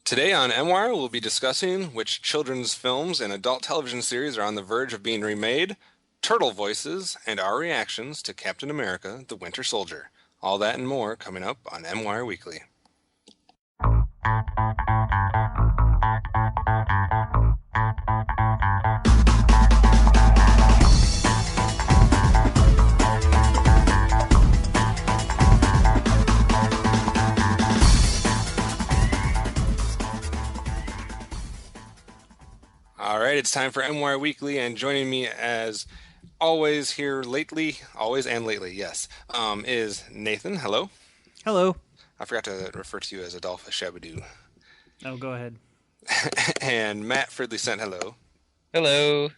Today on MWIRE, we'll be discussing which children's films and adult television series are on the verge of being remade, turtle voices, and our reactions to Captain America, the Winter Soldier. All that and more coming up on MWIRE Weekly. All right, it's time for MWIRE Weekly, and joining me as always here lately, always and lately, yes, is Nathan. Hello. Hello. I forgot to refer to you as AdolfoShabbaDoo. Oh, go ahead. And Matt FridleyCent. Hello. Hello.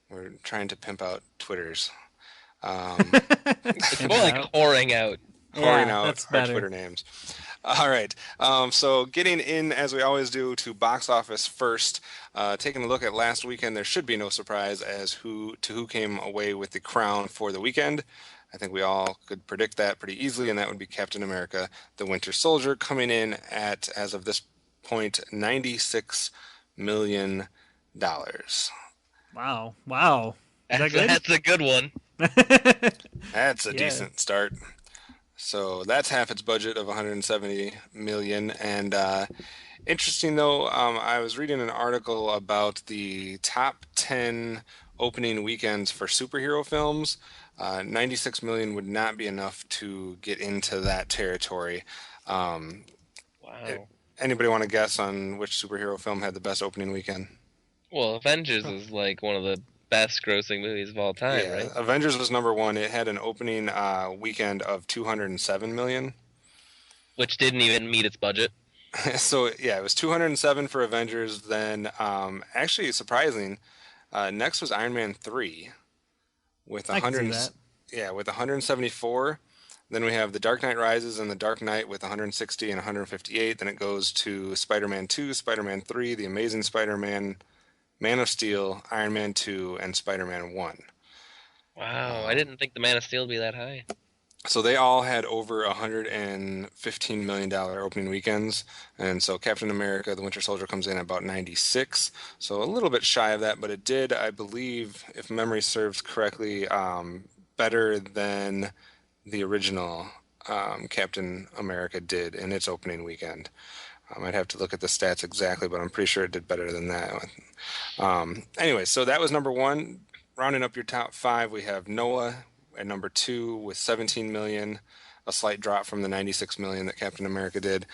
We're trying to pimp out Twitters. It's more like whoring out. Pouring Yeah, out that's our better. Twitter names. All right. So getting in, as we always do, to box office first. Taking a look at last weekend, there should be no surprise as who came away with the crown for the weekend. I think we all could predict that pretty easily, and that would be Captain America, the Winter Soldier, coming in at, as of this point, $96 million. Wow. Is that good? That's a good one. That's a Yeah. decent start. So that's half its budget of 170 million. And interesting though, I was reading an article about the top 10 opening weekends for superhero films. 96 million would not be enough to get into that territory. Wow. Anybody want to guess on which superhero film had the best opening weekend? Well, Avengers is like one of the best grossing movies of all time, Yeah, right? Avengers was number one. It had an opening weekend of 207 million. Which didn't even meet its budget. So yeah, it was 207 for Avengers. Then, actually surprising, next was Iron Man 3 with I can see 100. that. Yeah, with 174. Then we have The Dark Knight Rises and The Dark Knight with 160 and 158. Then it goes to Spider-Man 2, Spider-Man 3, The Amazing Spider-Man, Man of Steel, Iron Man 2, and Spider-Man 1. Wow, I didn't think the Man of Steel would be that high. So they all had over $115 million opening weekends. And so Captain America, the Winter Soldier, comes in at about 96. So a little bit shy of that, but it did, I believe, if memory serves correctly, better than the original Captain America did in its opening weekend. I'd have to look at the stats exactly, but I'm pretty sure it did better than that. Anyway, so that was number one. Rounding up your top five, we have Noah at number 2 with 17 million, a slight drop from the 96 million that Captain America did.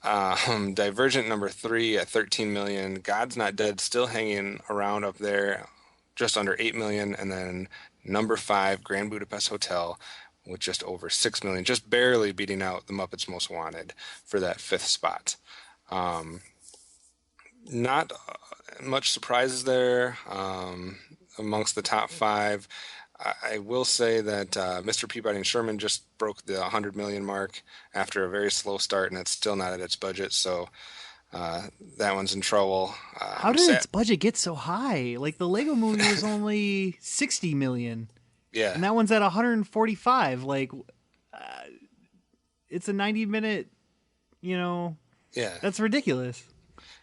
Divergent number 3 at 13 million. God's Not Dead still hanging around up there, just under 8 million. And then number 5, Grand Budapest Hotel, with just over 6 million, just barely beating out The Muppets Most Wanted for that 5th spot. Not much surprises there amongst the top 5. I will say that Mr. Peabody and Sherman just broke the 100 million mark after a very slow start, and it's still not at its budget, so that one's in trouble. How did its budget get so high? Like the Lego movie was only 60 million, Yeah, and that one's at 145. Like, it's a 90-minute. yeah. That's ridiculous.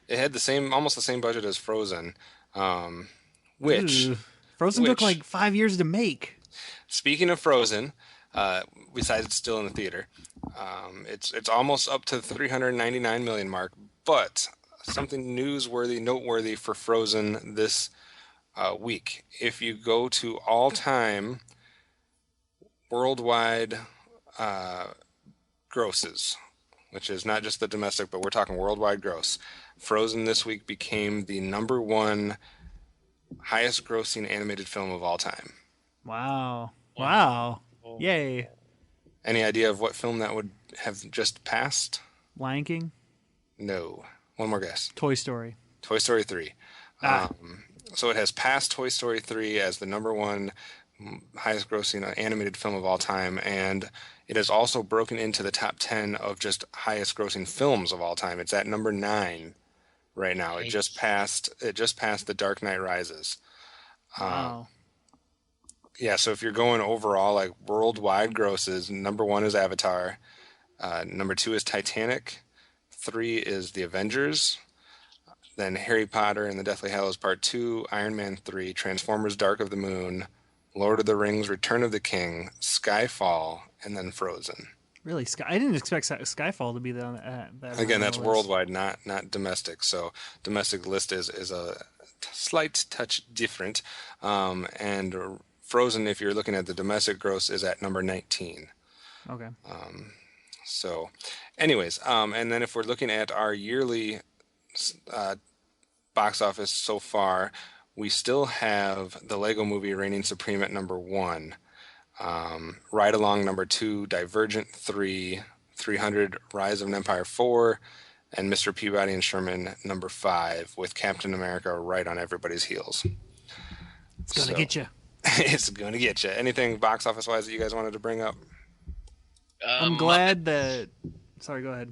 It had almost the same budget as Frozen, which. Ugh. Frozen took which- like 5 years to make. Speaking of Frozen, besides it's still in the theater, it's almost up to the 399 million mark. But something noteworthy for Frozen this week. If you go to all-time worldwide grosses, which is not just the domestic, but we're talking worldwide gross, Frozen this week became the number 1 highest grossing animated film of all time. Wow. Oh. Yay. Any idea of what film that would have just passed? Lion King. No. One more guess. Toy Story. Toy Story 3. Ah. So it has passed Toy Story 3 as the number 1 highest grossing animated film of all time, and it has also broken into the top 10 of just highest grossing films of all time. It's at number 9 right now. It just passed The Dark Knight Rises. Wow. Yeah, so if you're going overall, like worldwide grosses, number 1 is Avatar, number 2 is Titanic, 3 is The Avengers, then Harry Potter and the Deathly Hallows Part 2, Iron Man 3, Transformers Dark of the Moon, Lord of the Rings Return of the King, Skyfall, and then Frozen. Really, I didn't expect Skyfall to be that high Again, on the that's list. worldwide, not domestic. So domestic list is a slight touch different. And Frozen, if you're looking at the domestic gross, is at number 19. Okay. So, anyways, and then if we're looking at our yearly uh, box office so far, we still have the Lego Movie reigning supreme at number 1. Ride Along number 2, Divergent 3, 300 Rise of an Empire 4, and Mr. Peabody and Sherman number 5, with Captain America right on everybody's heels. It's gonna So, get you. it's going to get you. Anything box office wise that you guys wanted to bring up? I'm glad that. Sorry, go ahead.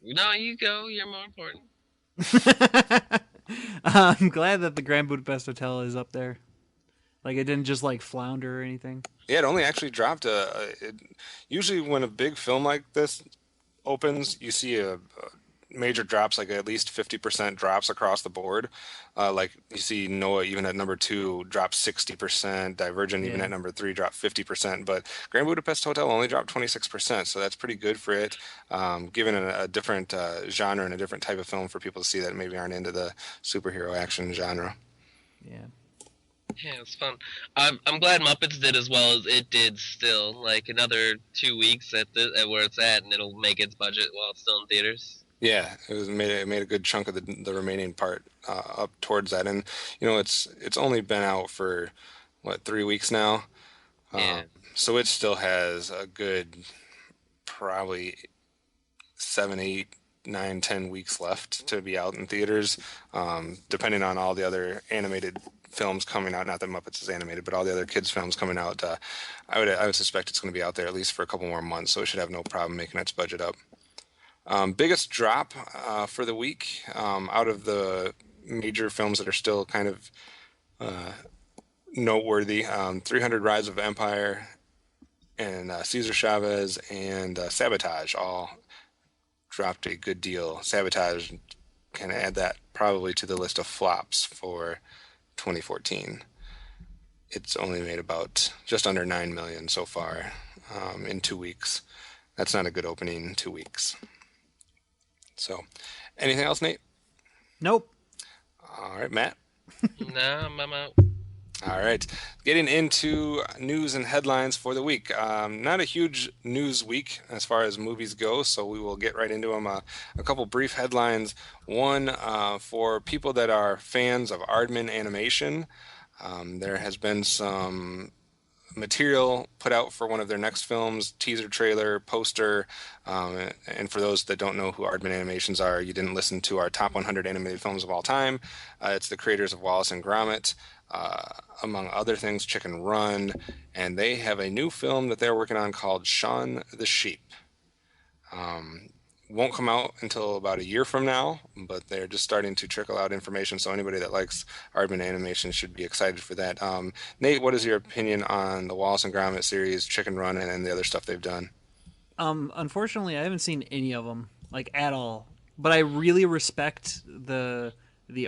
No, you go. You're more important. I'm glad that the Grand Budapest Hotel is up there. Like it didn't just like flounder or anything. Yeah, it only actually dropped usually when a big film like this opens, you see a major drops, like at least 50% drops across the board. Like you see Noah even at number 2 drop 60%, Divergent even Yeah. at number 3 drop 50%, but Grand Budapest Hotel only dropped 26%, so that's pretty good for it, given a different genre and a different type of film for people to see that maybe aren't into the superhero action genre. Yeah. Yeah, it's fun. I'm glad Muppets did as well as it did. Still, like another 2 weeks at where it's at, and it'll make its budget while it's still in theaters. Yeah, it made a good chunk of the remaining part up towards that, and it's only been out for what 3 weeks now, Yeah. so it still has a good probably 7, 8, 9, 10 weeks left to be out in theaters, depending on all the other animated films coming out. Not that Muppets is animated, but all the other kids films coming out. I would suspect it's going to be out there at least for a couple more months, so it should have no problem making its budget up. Biggest drop for the week out of the major films that are still kind of noteworthy: 300 Rise of Empire and Cesar Chavez and Sabotage all dropped a good deal. Sabotage can add that probably to the list of flops for 2014. It's only made about just under 9 million so far in 2 weeks. That's not a good opening in 2 weeks. So, anything else, Nate? Nope. All right, Matt. Nah, I'm out. All right, getting into news and headlines for the week. Not a huge news week as far as movies go, so we will get right into them. A couple brief headlines. One, for people that are fans of Aardman animation, there has been some material put out for one of their next films, teaser trailer, poster, and for those that don't know who Aardman Animations are, you didn't listen to our top 100 animated films of all time. It's the creators of Wallace and Gromit, among other things, Chicken Run, and they have a new film that they're working on called Shaun the Sheep. Won't come out until about a year from now, but they're just starting to trickle out information, so anybody that likes Aardman Animation should be excited for that. Nate, what is your opinion on the Wallace and Gromit series, Chicken Run, and the other stuff they've done? Unfortunately, I haven't seen any of them, like at all. But I really respect the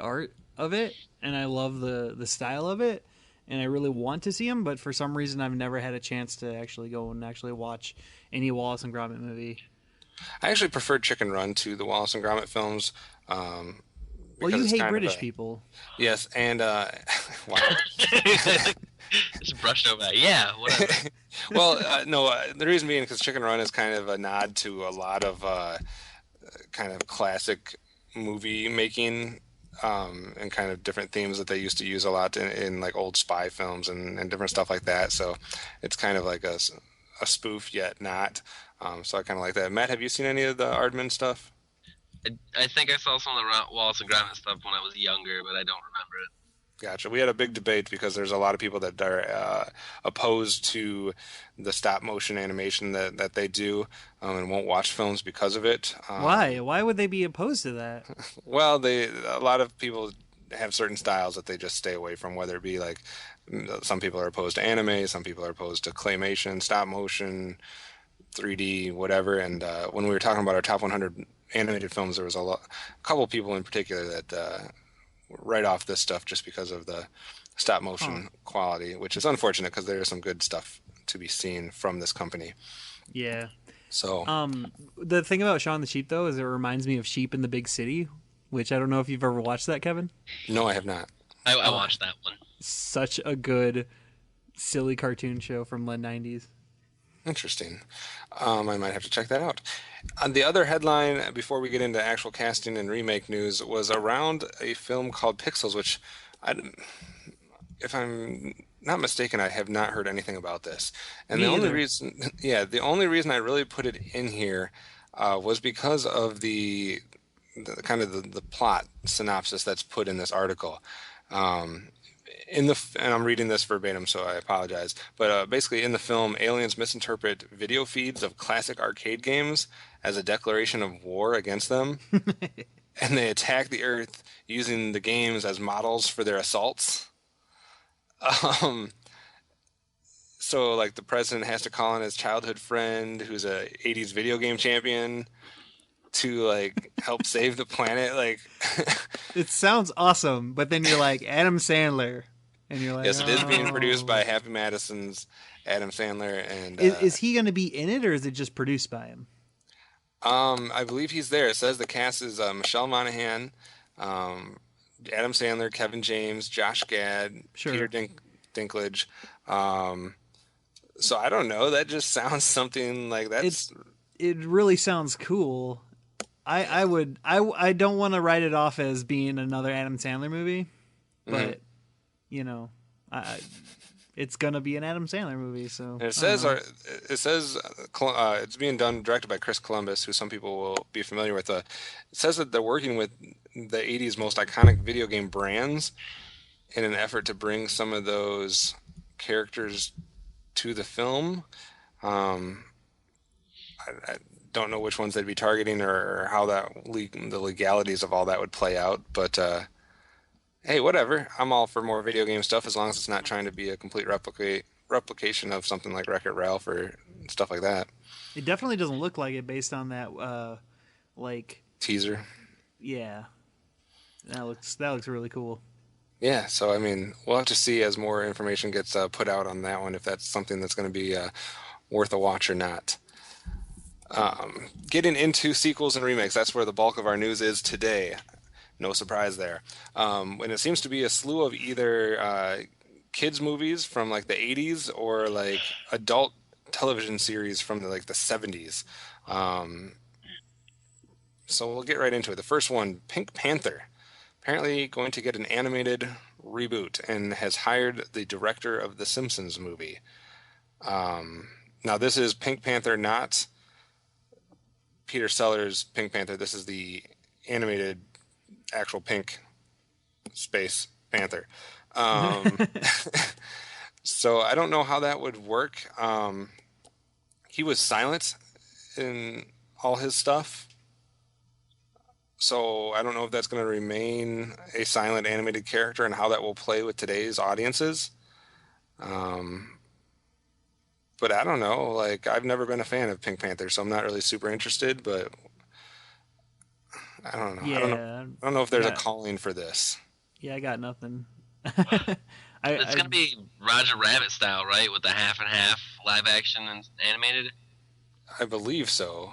art of it, and I love the style of it, and I really want to see them. But for some reason, I've never had a chance to actually go and actually watch any Wallace and Gromit movie. I actually preferred Chicken Run to the Wallace and Gromit films. Well, Because you it's hate kind of British people. Yes, and wow. Just brushed over that. Yeah, whatever. Well, no, the reason being because Chicken Run is kind of a nod to a lot of kind of classic movie making, and kind of different themes that they used to use a lot in like old spy films and different stuff like that. So it's kind of like a spoof yet not. So I kind of like that. Matt, have you seen any of the Aardman stuff? I think I saw some of the Wallace and Gromit stuff when I was younger, but I don't remember it. Gotcha. We had a big debate because there's a lot of people that are opposed to the stop motion animation that they do, and won't watch films because of it. Why? Why would they be opposed to that? Well, a lot of people have certain styles that they just stay away from, whether it be like some people are opposed to anime, some people are opposed to claymation, stop motion, 3D, whatever. And when we were talking about our top 100 animated films, there was a couple people in particular that write off this stuff just because of the stop Huh. motion quality, which is unfortunate because there is some good stuff to be seen from this company. Yeah. So, The thing about Shaun the Sheep though is it reminds me of Sheep in the Big City, which I don't know if you've ever watched that, Kevin. no, I have not. I Oh, watched that one. such a good silly cartoon show from the 90s. Interesting. I might have to check that out. The other headline before we get into actual casting and remake news was around a film called Pixels, which, I, if I'm not mistaken, I have not heard anything about this. And the Me only either. reason, yeah, the only reason I really put it in here was because of the kind of the plot synopsis that's put in this article. Um, and I'm reading this verbatim, so I apologize. But basically, in the film, aliens misinterpret video feeds of classic arcade games as a declaration of war against them, and they attack the Earth using the games as models for their assaults. Um, so, like, the president has to call in his childhood friend, who's a '80s video game champion, to like help save the planet. Like, It sounds awesome, but then you're like Adam Sandler, and you're like, yes, it is being produced by oh, Happy Madison's Adam Sandler, and is he going to be in it or is it just produced by him? I believe he's there. It says the cast is Michelle Monaghan, um, Adam Sandler, Kevin James, Josh Gad, Peter Sure. Dinklage. Um, so I don't know. That just sounds something like It that's. it really sounds cool. I don't want to write it off as being another Adam Sandler movie, Mhm. but you know, I it's gonna be an Adam Sandler movie, so And it I don't says know. it's being done directed by Chris Columbus, who some people will be familiar with. It says that they're working with the '80s most iconic video game brands in an effort to bring some of those characters to the film. Um, I don't know which ones they'd be targeting or how the legalities of all that would play out, but hey, whatever. I'm all for more video game stuff as long as it's not trying to be a complete replication of something like Wreck-It Ralph or stuff like that. It definitely doesn't look like it based on that. Like, Teaser. yeah, that looks really cool. Yeah, so I mean, we'll have to see as more information gets put out on that one if that's something that's going to be worth a watch or not. Getting into sequels and remakes, that's where the bulk of our news is today. No surprise there. And it seems to be a slew of either kids movies from like the 80s or like adult television series from the 70s. Um, so we'll get right into it. The first one, Pink Panther, apparently going to get an animated reboot and has hired the director of the Simpsons movie. Now this is Pink Panther, not Peter Sellers' Pink Panther. This is the animated actual pink space panther. Um, so I don't know how that would work. He was silent in all his stuff, so I don't know if that's going to remain a silent animated character and how that will play with today's audiences. Um, but I don't know. Like, I've never been a fan of Pink Panther, so I'm not really super interested. But I don't know. I don't know. Yeah, I don't know if I there's a got calling for this. yeah, I got nothing. It's I gonna be Roger Rabbit style, right? With the half and half live action and animated. I believe so.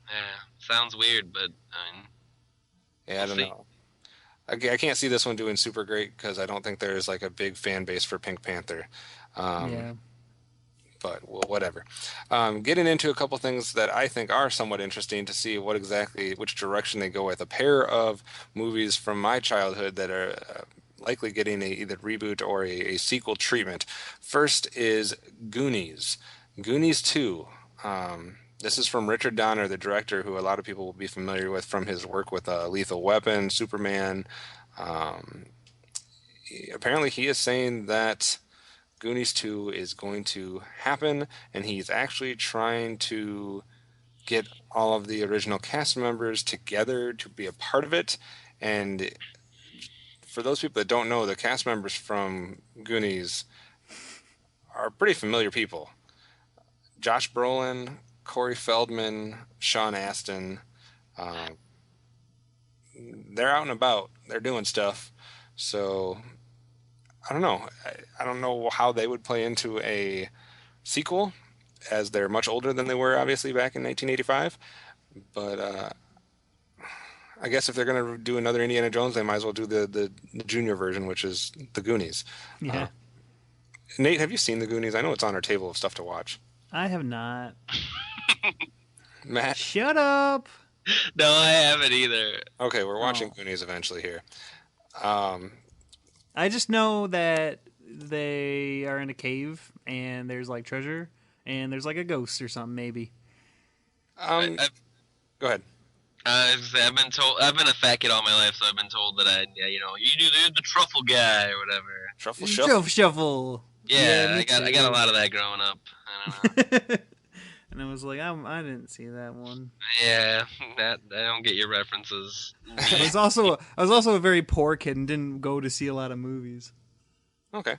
Yeah, sounds weird, but I mean, Yeah, I we'll don't see. know. I can't see this one doing super great because I don't think there's like a big fan base for Pink Panther. Um, yeah. but well, whatever. Getting into a couple things that I think are somewhat interesting to see which direction they go with. A pair of movies from my childhood that are likely getting a either reboot or a sequel treatment. First is Goonies. Goonies 2. This is from Richard Donner, the director, who a lot of people will be familiar with from his work with Lethal Weapon, Superman. Um, Apparently, he is saying that Goonies 2 is going to happen, and he's actually trying to get all of the original cast members together to be a part of it. And for those people that don't know, the cast members from Goonies are pretty familiar people. Josh Brolin, Corey Feldman, Sean Astin, Um, they're out and about. They're doing stuff. So I don't know. I don't know how they would play into a sequel, as they're much older than they were obviously back in 1985. But I guess if they're going to do another Indiana Jones, they might as well do the junior version, which is the Goonies. Yeah. Nate, have you seen the Goonies? I know it's on our table of stuff to watch. I have not. Matt? Shut up. No, I haven't either. Okay, we're watching Oh. Goonies eventually here. I just know that they are in a cave and there's like treasure and there's like a ghost or something maybe. Um, I've, go ahead. I've been told. I've been a fat kid all my life, so I've been told that you do the truffle guy or whatever. Truffle Shuffle, shuffle. Yeah, me I got a too. lot of that growing up. I don't know. And I was like, I didn't see that one. Yeah, I don't get your references. I was also a very poor kid and didn't go to see a lot of movies. Okay,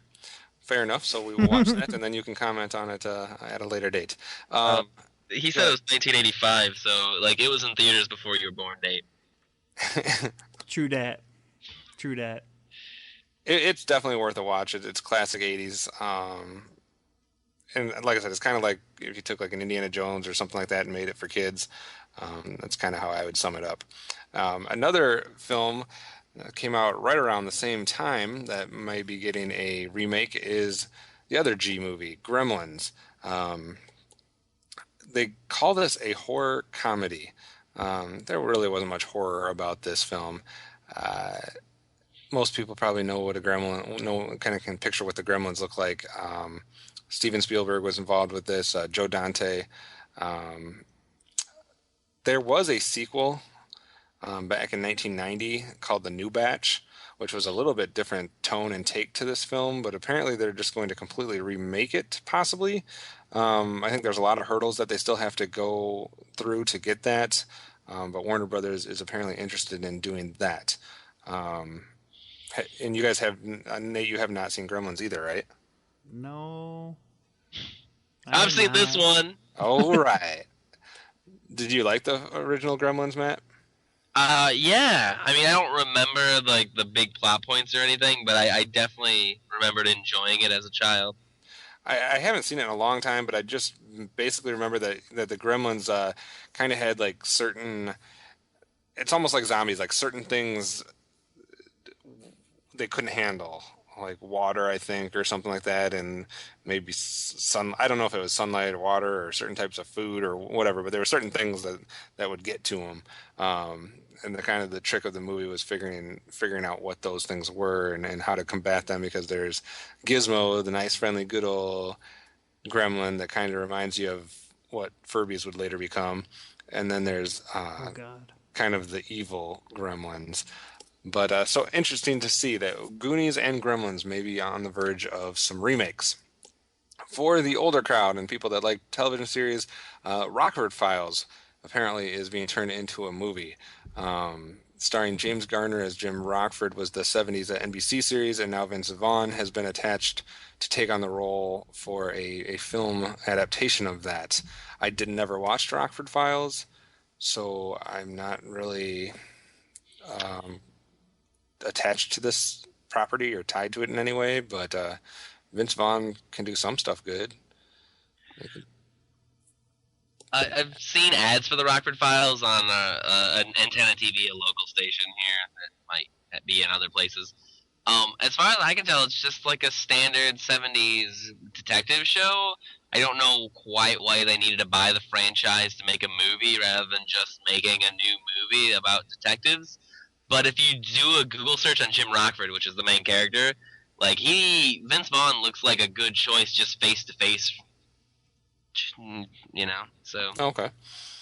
fair enough. So we will watch that, and then you can comment on it at a later date. He said it was 1985, so like it was in theaters before you were born, Nate. True dat. True dat. It's definitely worth a watch. It's classic 80s. And like I said, it's kind of like if you took like an Indiana Jones or something like that and made it for kids. That's kind of how I would sum it up. Another film that came out right around the same time that might be getting a remake is the other G movie, Gremlins. They call this a horror comedy. There really wasn't much horror about this film. Most people probably know what a gremlin, kind of can picture what the Gremlins look like. Steven Spielberg was involved with this. Joe Dante. There was a sequel back in 1990 called The New Batch, which was a little bit different tone and take to this film, but apparently they're just going to completely remake it, possibly. I think there's a lot of hurdles that they still have to go through to get that, but Warner Brothers is apparently interested in doing that. And you guys have, Nate, you have not seen Gremlins either, right? No. I've seen this one. All right. Did you like the original Gremlins, Matt? Yeah. I mean, I don't remember like the big plot points or anything, but I definitely remembered enjoying it as a child. I haven't seen it in a long time, but I just basically remember that the Gremlins kind of had like certain. It's almost like zombies, like certain things they couldn't handle, like water, I think, or something like that, and maybe sun. I don't know if it was sunlight or water or certain types of food or whatever, but there were certain things that would get to them. And the kind of the trick of the movie was figuring out what those things were and how to combat them, because there's Gizmo, the nice, friendly, good old gremlin that kind of reminds you of what Furbies would later become, and then there's Oh God. kind of the evil gremlins. But so interesting to see that Goonies and Gremlins may be on the verge of some remakes. For the older crowd and people that like television series, Rockford Files apparently is being turned into a movie. Starring James Garner as Jim Rockford was the 70s NBC series, and now Vince Vaughn has been attached to take on the role for a film adaptation of that. I did never watch Rockford Files, so I'm not really attached to this property or tied to it in any way, but Vince Vaughn can do some stuff good. I've seen ads for the Rockford Files on an Antenna TV, a local station here that might be in other places. As far as I can tell, it's just like a standard 70s detective show. I don't know quite why they needed to buy the franchise to make a movie rather than just making a new movie about detectives. But if you do a Google search on Jim Rockford, which is the main character, like Vince Vaughn looks like a good choice just face to face, so Okay.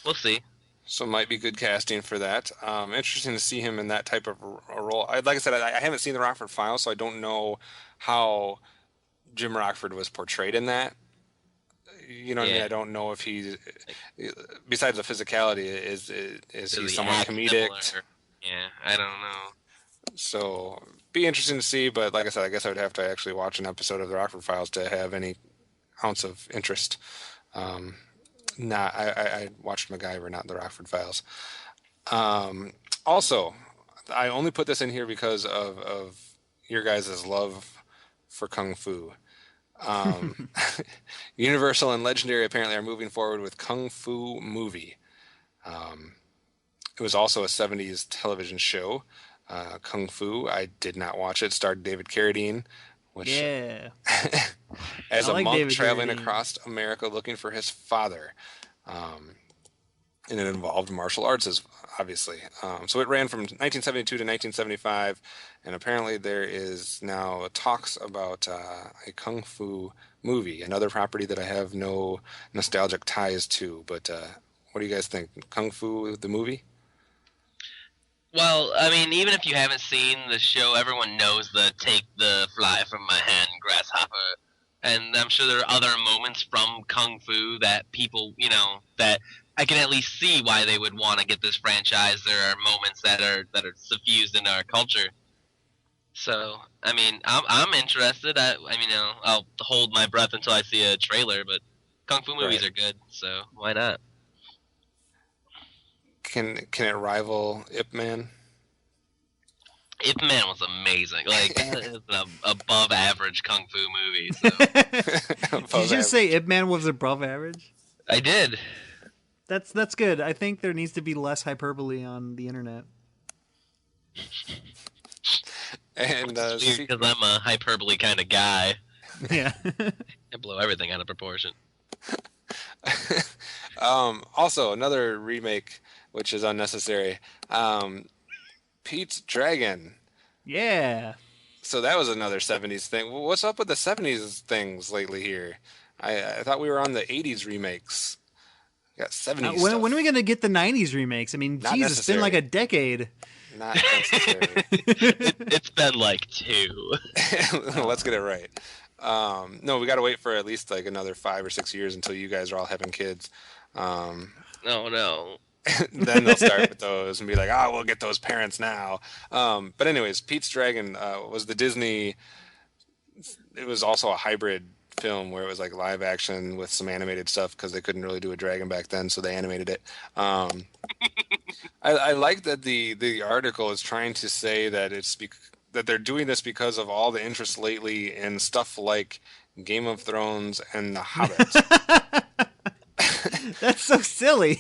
we'll see. So might be good casting for that. Interesting to see him in that type of a role. Like I said, I haven't seen the Rockford Files, so I don't know how Jim Rockford was portrayed in that. You know what I mean? Yeah. I don't know if he, besides the physicality, is he Does he somewhat act comedic? similar? Yeah, I don't know. So be interesting to see. But like I said, I guess I would have to actually watch an episode of the Rockford Files to have any ounce of interest. I watched MacGyver, not the Rockford Files. Also, I only put this in here because of your guys' love for kung fu. Um, Universal and Legendary apparently are moving forward with Kung Fu movie. It was also a 70s television show, Kung Fu. I did not watch it. Starred David Carradine, which, Yeah, I as a like monk David traveling Carradine. across America looking for his father. And it involved martial arts, as obviously. So it ran from 1972 to 1975, and apparently there is now talks about a kung fu movie, another property that I have no nostalgic ties to. But what do you guys think? Kung Fu the movie? Well, I mean, even if you haven't seen the show, everyone knows the "take the fly from my hand, grasshopper," and I'm sure there are other moments from Kung Fu that people, that I can at least see why they would want to get this franchise. There are moments that are suffused in our culture. So, I mean, I'm interested. I mean, I'll hold my breath until I see a trailer, but Kung Fu movies Right. are good, so why not? Can it rival Ip Man? Ip Man was amazing. Like that is an above average kung fu movie. So Did you Above just say average. Ip Man was above average? I did. That's good. I think there needs to be less hyperbole on the internet. And It's weird because I'm a hyperbole kind of guy. Yeah. I blow everything out of proportion. also another remake, which is unnecessary. Um, Pete's Dragon. Yeah. So that was another 70s thing. What's up with the 70s things lately here? I thought we were on the 80s remakes. Got 70s When are we stuff. gonna get the '90s remakes? I mean, Not geez, it's been like necessary. a decade. Not necessary. It's been like two. Let's get it right. No, we got to wait for at least like another 5 or 6 years until you guys are all having kids. Um, Oh no. then they'll start with those and be like, "Oh, we'll get those parents now." But anyways, Pete's Dragon was the Disney. It was also a hybrid film where it was like live action with some animated stuff because they couldn't really do a dragon back then, so they animated it. I like that the article is trying to say that that they're doing this because of all the interest lately in stuff like Game of Thrones and The Hobbit. That's so silly.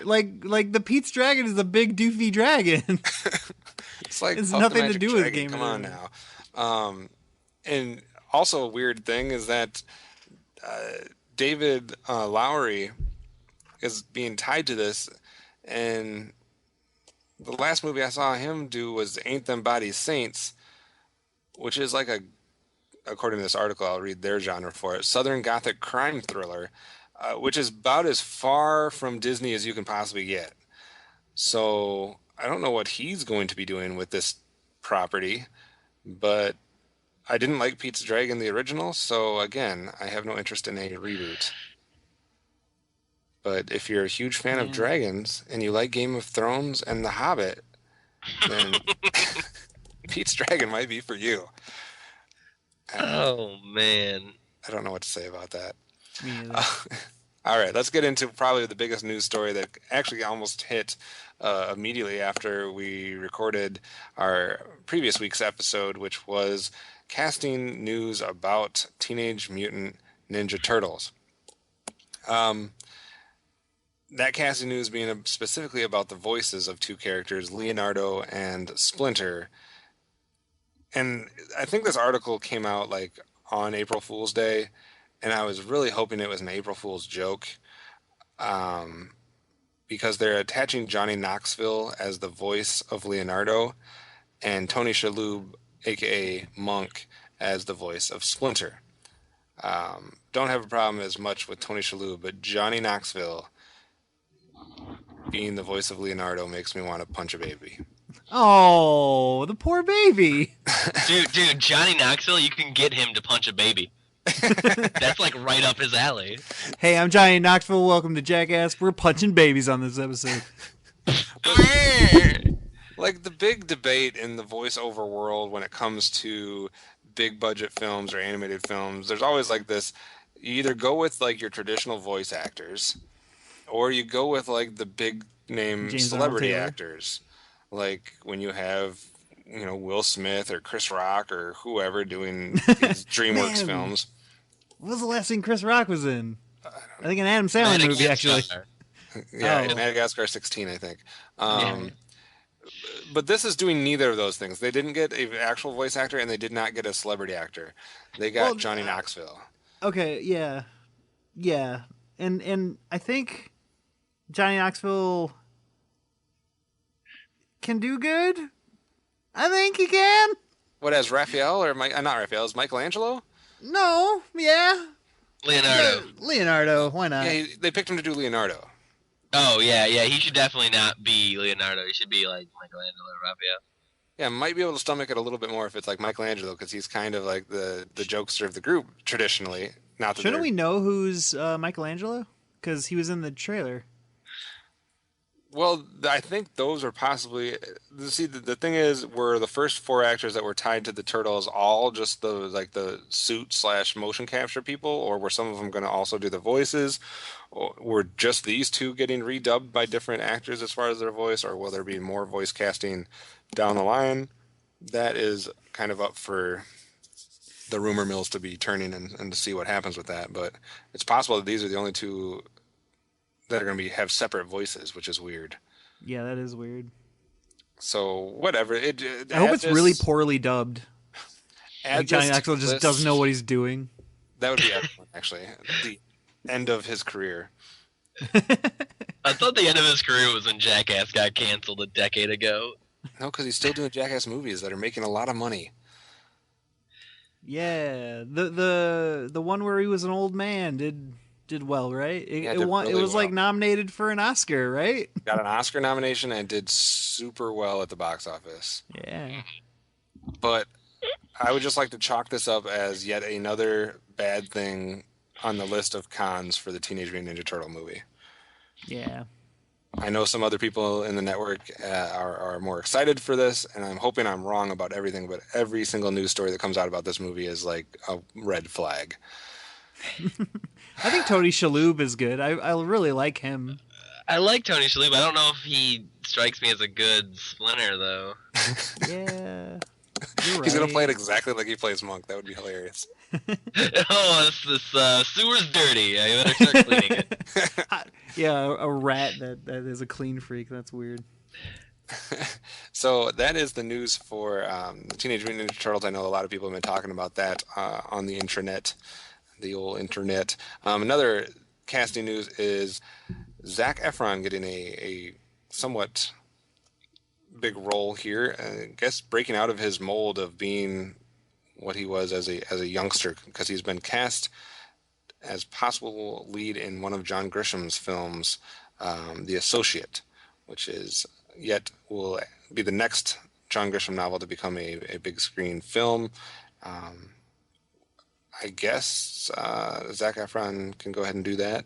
like the Pete's Dragon is a big doofy dragon. It's like It's Puff the nothing to Magic do with Dragon. Game of Come on Thrones. now. And also a weird thing is that David Lowery is being tied to this, and the last movie I saw him do was Ain't Them Bodies Saints, which is like a, according to this article, I'll read their genre for it, Southern Gothic crime thriller, which is about as far from Disney as you can possibly get. So I don't know what he's going to be doing with this property, but I didn't like Pete's Dragon, the original, so again, I have no interest in a reboot. But if you're a huge fan of Yeah. dragons and you like Game of Thrones and The Hobbit, then Pete's Dragon might be for you. Oh man. I don't know what to say about that. Me neither. All right, let's get into probably the biggest news story that actually almost hit immediately after we recorded our previous week's episode, which was casting news about Teenage Mutant Ninja Turtles. That casting news being specifically about the voices of two characters, Leonardo and Splinter. And I think this article came out like on April Fool's Day, and I was really hoping it was an April Fool's joke, because they're attaching Johnny Knoxville as the voice of Leonardo and Tony Shalhoub, aka Monk, as the voice of Splinter. Don't have a problem as much with Tony Shalhoub, but Johnny Knoxville being the voice of Leonardo makes me want to punch a baby. Oh, the poor baby. Dude, Johnny Knoxville, you can get him to punch a baby. That's like right up his alley. Hey, I'm Johnny Knoxville. Welcome to Jackass. We're punching babies on this episode. Like the big debate in the voiceover world when it comes to big budget films or animated films, there's always like this: you either go with like your traditional voice actors, Or you go with like the big name James Arnold celebrity Taylor. actors, like when you have Will Smith or Chris Rock or whoever doing these DreamWorks Man, films. what was the last thing Chris Rock was in? I think an Adam Sandler movie, actually. Madagascar. Yeah, Oh, Madagascar 16, I think. yeah. Um, but this is doing neither of those things. They didn't get an actual voice actor, and they did not get a celebrity actor. They got Well, Johnny Knoxville. okay, yeah, yeah, and I think Johnny Knoxville can do good. I think he can. What, as Raphael or Mike? Not Raphael, is Michelangelo? No, yeah, Leonardo. Leonardo. Why Yeah, not? they picked him to do Leonardo. Oh yeah, yeah. He should definitely not be Leonardo. He should be like Michelangelo or Raphael. Yeah, might be able to stomach it a little bit more if it's like Michelangelo, because he's kind of like the jokester of the group traditionally. Not that Shouldn't they're we know who's Michelangelo? Because he was in the trailer. well. I think those are possibly. See, the thing is, were the first four actors that were tied to the turtles all just the suit slash motion capture people, or were some of them going to also do the voices? Or were just these two getting redubbed by different actors as far as their voice, or will there be more voice casting down the line? That is kind of up for the rumor mills to be turning and to see what happens with that. But it's possible that these are the only two that are going to be have separate voices, which is weird. Yeah, that is weird. So whatever. It I hope add it's really this, poorly dubbed. add Like Johnny this to Knoxville the just list. doesn't know what he's doing. That would be excellent, actually. The end of his career. I thought the end of his career was when Jackass got canceled a decade ago. No, because he's still doing Jackass movies that are making a lot of money. Yeah, the one where he was an old man did well, right? Yeah, It did won. It really was like well. nominated for an Oscar, right? Got an Oscar nomination and did super well at the box office. Yeah. But I would just like to chalk this up as yet another bad thing on the list of cons for the Teenage Mutant Ninja Turtle movie. Yeah. I know some other people in the network are more excited for this, and I'm hoping I'm wrong about everything, but every single news story that comes out about this movie is like a red flag. I think Tony Shalhoub is good. I really like him. I like Tony Shalhoub. I don't know if he strikes me as a good Splinter though. Yeah. You're He's going to play it right. exactly like he plays Monk. That would be hilarious. Oh, this sewer's dirty. I better start cleaning it. Yeah, a rat that is a clean freak. That's weird. So that is the news for the Teenage Mutant Ninja Turtles. I know a lot of people have been talking about that on the intranet, the old internet. Another casting news is Zac Efron getting a somewhat big role here. I guess breaking out of his mold of being what he was as a youngster, because he's been cast as possible lead in one of John Grisham's films, The Associate, which is yet will be the next John Grisham novel to become a big screen film. I guess Zac Efron can go ahead and do that.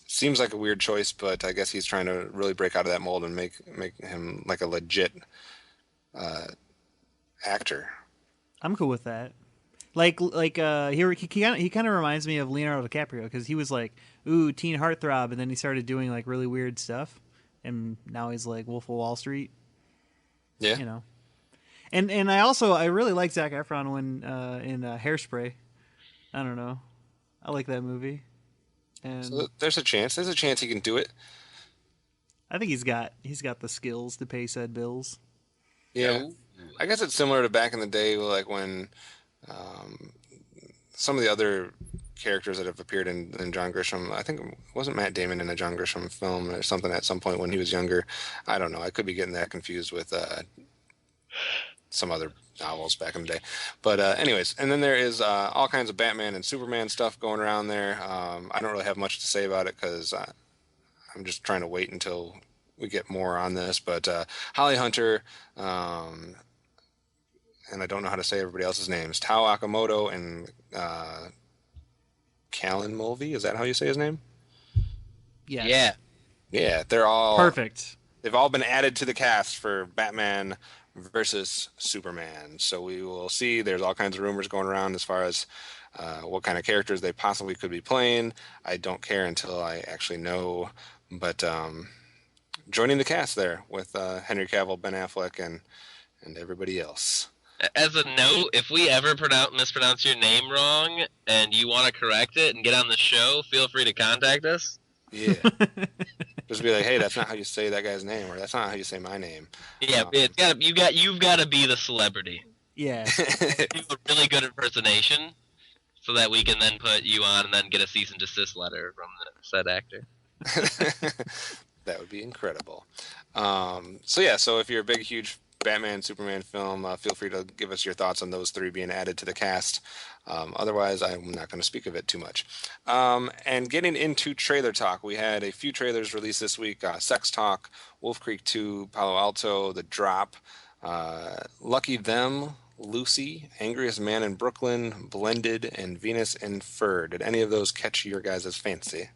Seems like a weird choice, but I guess he's trying to really break out of that mold and make him like a legit actor. I'm cool with that. He kind of reminds me of Leonardo DiCaprio because he was like, ooh, teen heartthrob, and then he started doing like really weird stuff, and now he's like Wolf of Wall Street, Yeah. you know. And I really like Zac Efron when in Hairspray. I don't know, I like that movie, and So there's a chance. There's a chance he can do it. I think he's got the skills to pay said bills. Yeah. I guess it's similar to back in the day, like when some of the other characters that have appeared in John Grisham. I think wasn't Matt Damon in a John Grisham film or something at some point when he was younger. I don't know. I could be getting that confused with some other novels back in the day. But anyways, and then there is all kinds of Batman and Superman stuff going around there. I don't really have much to say about it because I'm just trying to wait until we get more on this. But Holly Hunter, and I don't know how to say everybody else's names, Tao Akamoto and Callan Mulvey. Is that how you say his name? Yes. Yeah. Yeah, they're all Perfect. They've all been added to the cast for Batman versus Superman. So we will see. There's all kinds of rumors going around as far as what kind of characters they possibly could be playing. I don't care until I actually know. But joining the cast there with Henry Cavill, Ben Affleck, and everybody else. As a note, if we ever mispronounce your name wrong and you want to correct it and get on the show, feel free to contact us. Yeah. Just be like, hey, that's not how you say that guy's name, or that's not how you say my name. Yeah, you've got to be the celebrity. Yeah. Do a really good impersonation, so that we can then put you on and then get a cease and desist letter from the said actor. That would be incredible. So if you're a big, huge Batman, Superman film, feel free to give us your thoughts on those three being added to the cast. Otherwise, I'm not going to speak of it too much. And getting into trailer talk, we had a few trailers released this week. Sex Talk, Wolf Creek 2, Palo Alto, The Drop, Lucky Them, Lucy, Angriest Man in Brooklyn, Blended, and Venus in Fur. Did any of those catch your guys' fancy?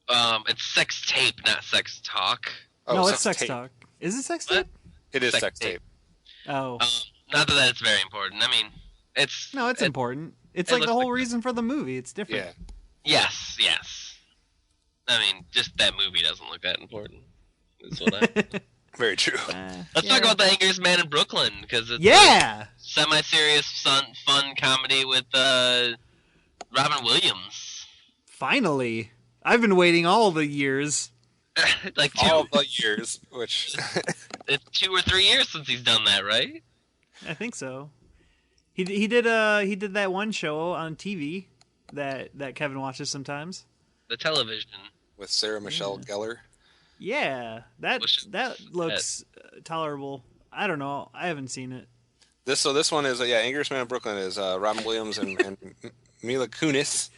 It's Sex Tape, not Sex Talk. Oh, no, it's Sex Tape. Talk. Is it Sex Tape? It is Sex Sex Tape. Oh. Not that it's very important. I mean, it's... No, it's important. It's like the whole reason for the movie. It's different. Yeah. Yes. I mean, just that movie doesn't look that important. Is what I... Very true. Let's talk about The Angriest Man in Brooklyn, because it's a semi-serious, fun comedy with Robin Williams. Finally. I've been waiting all the years. Like all the years, which... It's 2 or 3 years since he's done that, right? I think so. He did that one show on TV that Kevin watches sometimes. The television. With Sarah Michelle Gellar. Yeah, that looks tolerable. I don't know. I haven't seen it. This one is Angriest Man in Brooklyn is Robin Williams and Mila Kunis.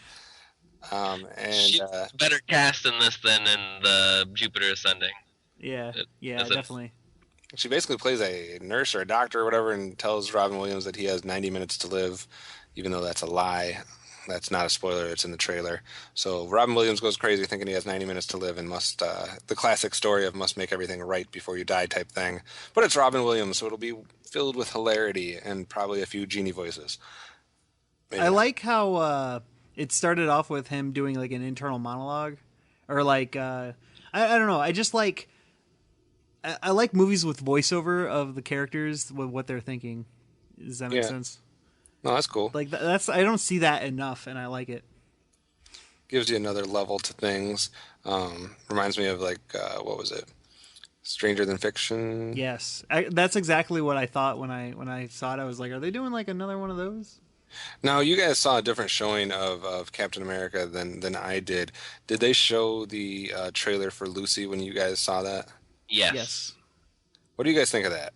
She's better cast in this than in the Jupiter Ascending. Yeah, definitely. She basically plays a nurse or a doctor or whatever and tells Robin Williams that he has 90 minutes to live, even though that's a lie. That's not a spoiler. It's in the trailer. So Robin Williams goes crazy thinking he has 90 minutes to live and must, the classic story of must make everything right before you die type thing. But it's Robin Williams, so it'll be filled with hilarity and probably a few genie voices. Maybe I like how it started off with him doing like an internal monologue. Or like, I don't know. I just like... I like movies with voiceover of the characters with what they're thinking. Does that make sense? No, that's cool. Like that's I don't see that enough, and I like it. Gives you another level to things. Reminds me of like what was it? Stranger Than Fiction. Yes, that's exactly what I thought when I saw it. I was like, are they doing like another one of those? Now, you guys saw a different showing of Captain America than I did. Did they show the trailer for Lucy when you guys saw that? Yes. What do you guys think of that?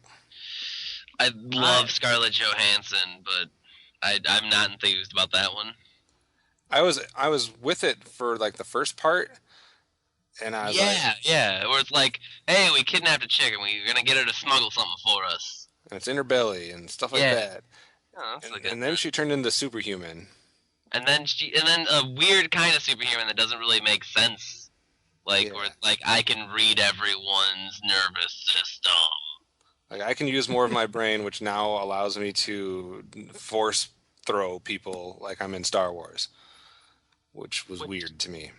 I love Scarlett Johansson, but I'm not enthused about that one. I was with it for like the first part, and I was where it's like, hey, we kidnapped a chick and we're gonna get her to smuggle something for us. And it's in her belly and stuff like that. Oh, and then she turned into superhuman. And then a weird kind of superhuman that doesn't really make sense. Like, where it's like, I can read everyone's nervous system. Like, I can use more of my brain, which now allows me to force throw people like I'm in Star Wars, which was weird to me.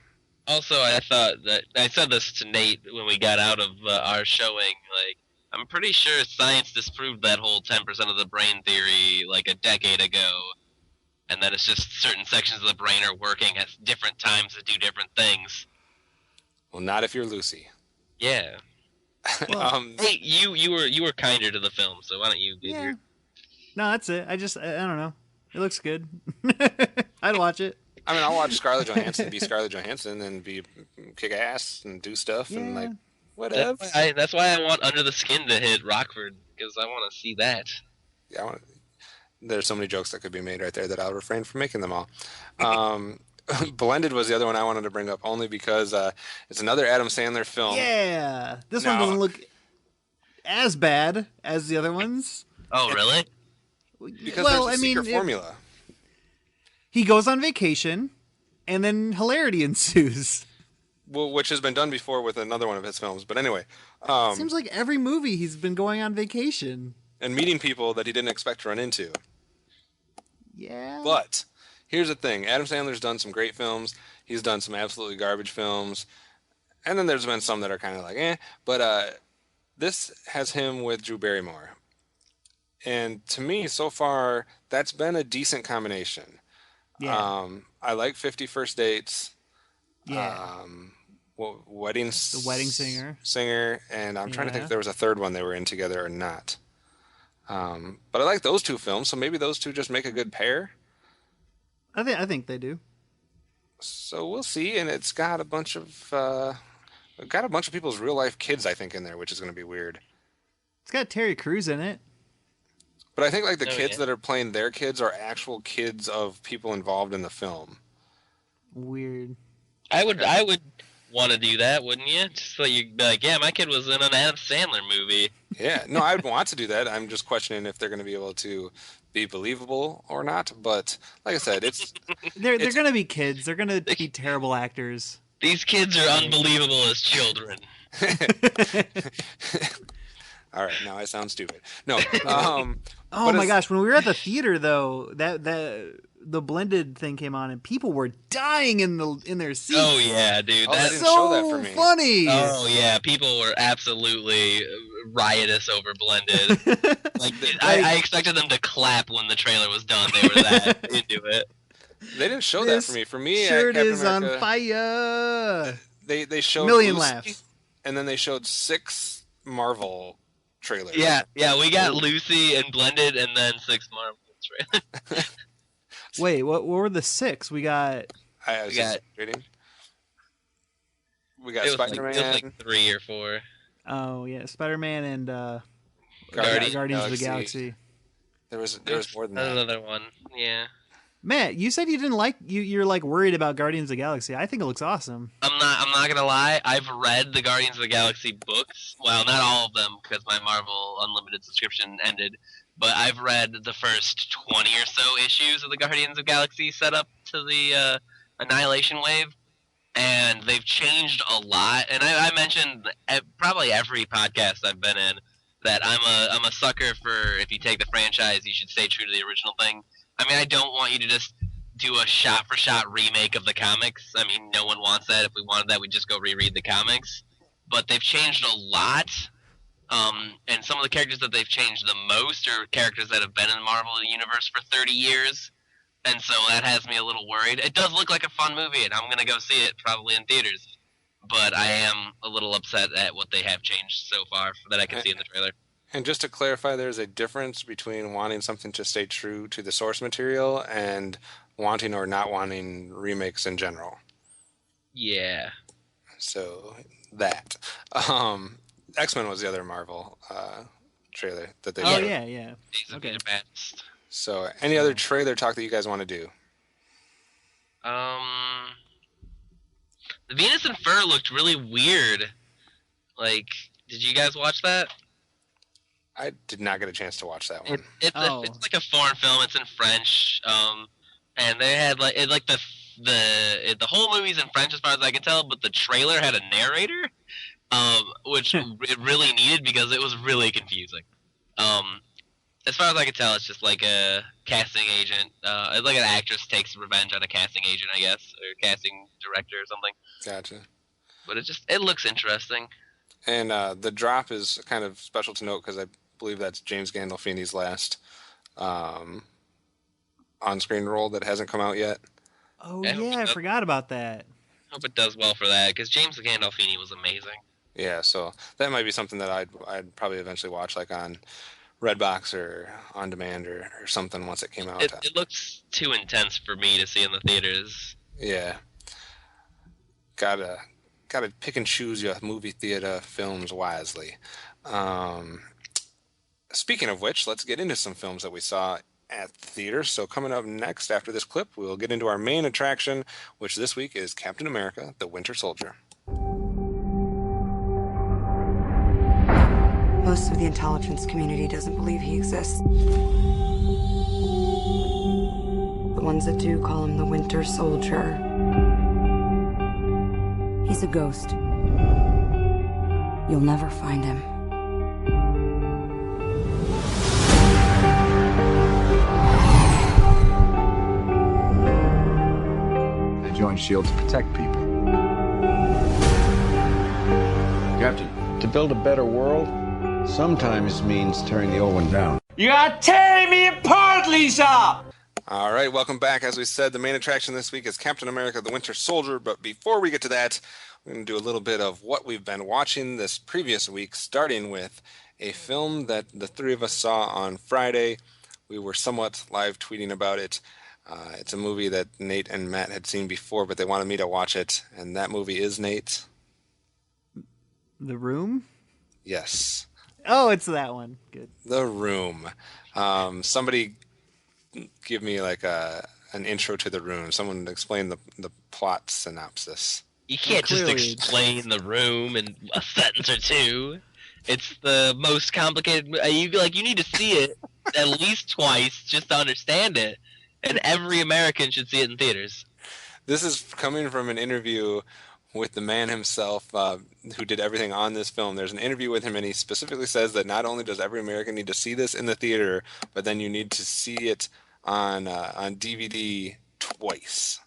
Also, I thought that, I said this to Nate when we got out of our showing, like, I'm pretty sure science disproved that whole 10% of the brain theory like a decade ago, and that it's just certain sections of the brain are working at different times to do different things. Well, not if you're Lucy. Yeah. Well, hey, you were kinder to the film, so why don't you give your... No, that's it. I don't know. It looks good. I'd watch it. I mean, I'll watch Scarlett Johansson be Scarlett Johansson and be kick ass and do stuff and like whatever. That's why I want Under the Skin to hit Rockford, because I want to see that. Yeah, there's so many jokes that could be made right there that I'll refrain from making them all. Blended was the other one I wanted to bring up only because it's another Adam Sandler film. Yeah, this one doesn't look as bad as the other ones. Oh, really? Because there's a secret formula. He goes on vacation, and then hilarity ensues. Well, which has been done before with another one of his films. But anyway. Seems like every movie he's been going on vacation. And meeting people that he didn't expect to run into. Yeah. But here's the thing. Adam Sandler's done some great films. He's done some absolutely garbage films. And then there's been some that are kind of like, eh. But this has him with Drew Barrymore. And to me, so far, that's been a decent combination. Yeah. I like 50 First Dates. Yeah. Wedding The Wedding Singer. Singer, and I'm trying to think Yeah. if there was a third one they were in together or not. But I like those two films, so maybe those two just make a good pair. I think they do. So we'll see, and it's got a bunch of people's real life kids, I think, in there, which is going to be weird. It's got Terry Crews in it. But I think like the Oh, kids yeah. that are playing their kids are actual kids of people involved in the film. Weird. I would want to do that, wouldn't you? Just so you'd be like, yeah, my kid was in an Adam Sandler movie. Yeah, no, I would want to do that. I'm just questioning if they're going to be able to be believable or not. But like I said, They're gonna be kids. They're gonna be terrible actors. These kids are unbelievable as children. all right. Now I sound stupid. No, Oh my gosh! When we were at the theater, though, that the blended thing came on, and people were dying in their seats. Oh yeah, dude. Oh, they That's didn't show that so for me. funny. Oh yeah, people were absolutely riotous over Blended. Like I expected them to clap when the trailer was done. They were that into it. They didn't show that for me. For me, shirt Captain is America, on fire. They showed Million Lucy, laughs. and then they showed 6 Marvel trailers. Yeah, we got Lucy and Blended, and then 6 Marvel trailers. Wait, what were the 6? We got I was just reading. We got It was Spider-Man. like 3 or 4. Spider-Man and Guardians Guardians of the Galaxy. Galaxy. There was more than that. Another one. Yeah. Matt, you said you didn't like you're like worried about Guardians of the Galaxy. I think it looks awesome. I'm not gonna lie. I've read the Guardians of the Galaxy books. Well, not all of them because my Marvel Unlimited subscription ended. But I've read the first 20 or so issues of the Guardians of the Galaxy set up to the Annihilation Wave, and they've changed a lot. And I mentioned at probably every podcast I've been in that I'm a sucker for, if you take the franchise, you should stay true to the original thing. I mean, I don't want you to just do a shot-for-shot remake of the comics. I mean, no one wants that. If we wanted that, we'd just go reread the comics. But they've changed a lot, and some of the characters that they've changed the most are characters that have been in the Marvel Universe for 30 years, and so that has me a little worried. It does look like a fun movie, and I'm going to go see it, probably in theaters. But I am a little upset at what they have changed so far that I can see in the trailer. And just to clarify, there's a difference between wanting something to stay true to the source material and wanting or not wanting remakes in general. Yeah. So that. X-Men was the other Marvel trailer that they Oh showed. yeah. Days of Okay. Future Past. So any other trailer talk that you guys want to do? The Venus and Fur looked really weird. Like, did you guys watch that? I did not get a chance to watch that one. It's like a foreign film. It's in French. And they had the whole movie's in French as far as I can tell, but the trailer had a narrator, which it really needed because it was really confusing. As far as I can tell, it's just like a casting agent. It's like an actress takes revenge on a casting agent, I guess, or casting director or something. Gotcha. But it looks interesting. And the drop is kind of special to note because I believe that's James Gandolfini's last on-screen role that hasn't come out yet. Oh yeah, I forgot about that. Hope it does well for that because James Gandolfini was amazing. Yeah, so that might be something that I'd probably eventually watch, like on Redbox or on demand or something once it came out. It looks too intense for me to see in the theaters. Yeah, gotta pick and choose your movie theater films wisely. Speaking of which, let's get into some films that we saw at the theater. So coming up next after this clip, we'll get into our main attraction, which this week is Captain America: The Winter Soldier. Most of the intelligence community doesn't believe he exists. The ones that do call him the Winter Soldier. He's a ghost. You'll never find him. shield to protect people. Captain, to build a better world sometimes means tearing the old one down. You are tearing me apart, Lisa! All right, welcome back. As we said, the main attraction this week is Captain America: The Winter Soldier. But before we get to that, we're going to do a little bit of what we've been watching this previous week, starting with a film that the three of us saw on Friday. We were somewhat live tweeting about it. It's a movie that Nate and Matt had seen before, but they wanted me to watch it. And that movie is, Nate? The Room? Yes. Oh, it's that one. Good. The Room. Somebody give me like an intro to The Room. Someone explain the plot synopsis. You can't just explain The Room in a sentence or two. It's the most complicated. You need to see it at least twice just to understand it, and every American should see it in theaters. This is coming from an interview with the man himself, who did everything on this film. There's an interview with him, and he specifically says that not only does every American need to see this in the theater, but then you need to see it on DVD twice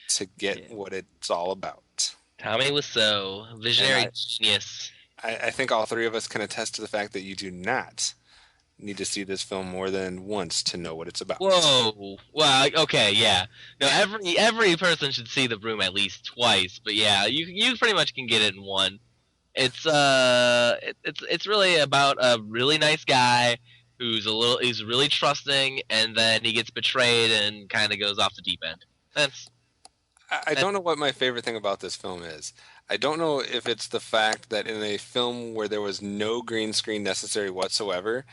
to get what it's all about. Tommy Wiseau, visionary genius. I think all three of us can attest to the fact that you do not need to see this film more than once to know what it's about. Whoa. Well, okay, yeah. No, every person should see The Room at least twice, but yeah, you pretty much can get it in one. It's really about a really nice guy who's really trusting, and then he gets betrayed and kind of goes off the deep end. I don't know what my favorite thing about this film is. I don't know if it's the fact that in a film where there was no green screen necessary whatsoever,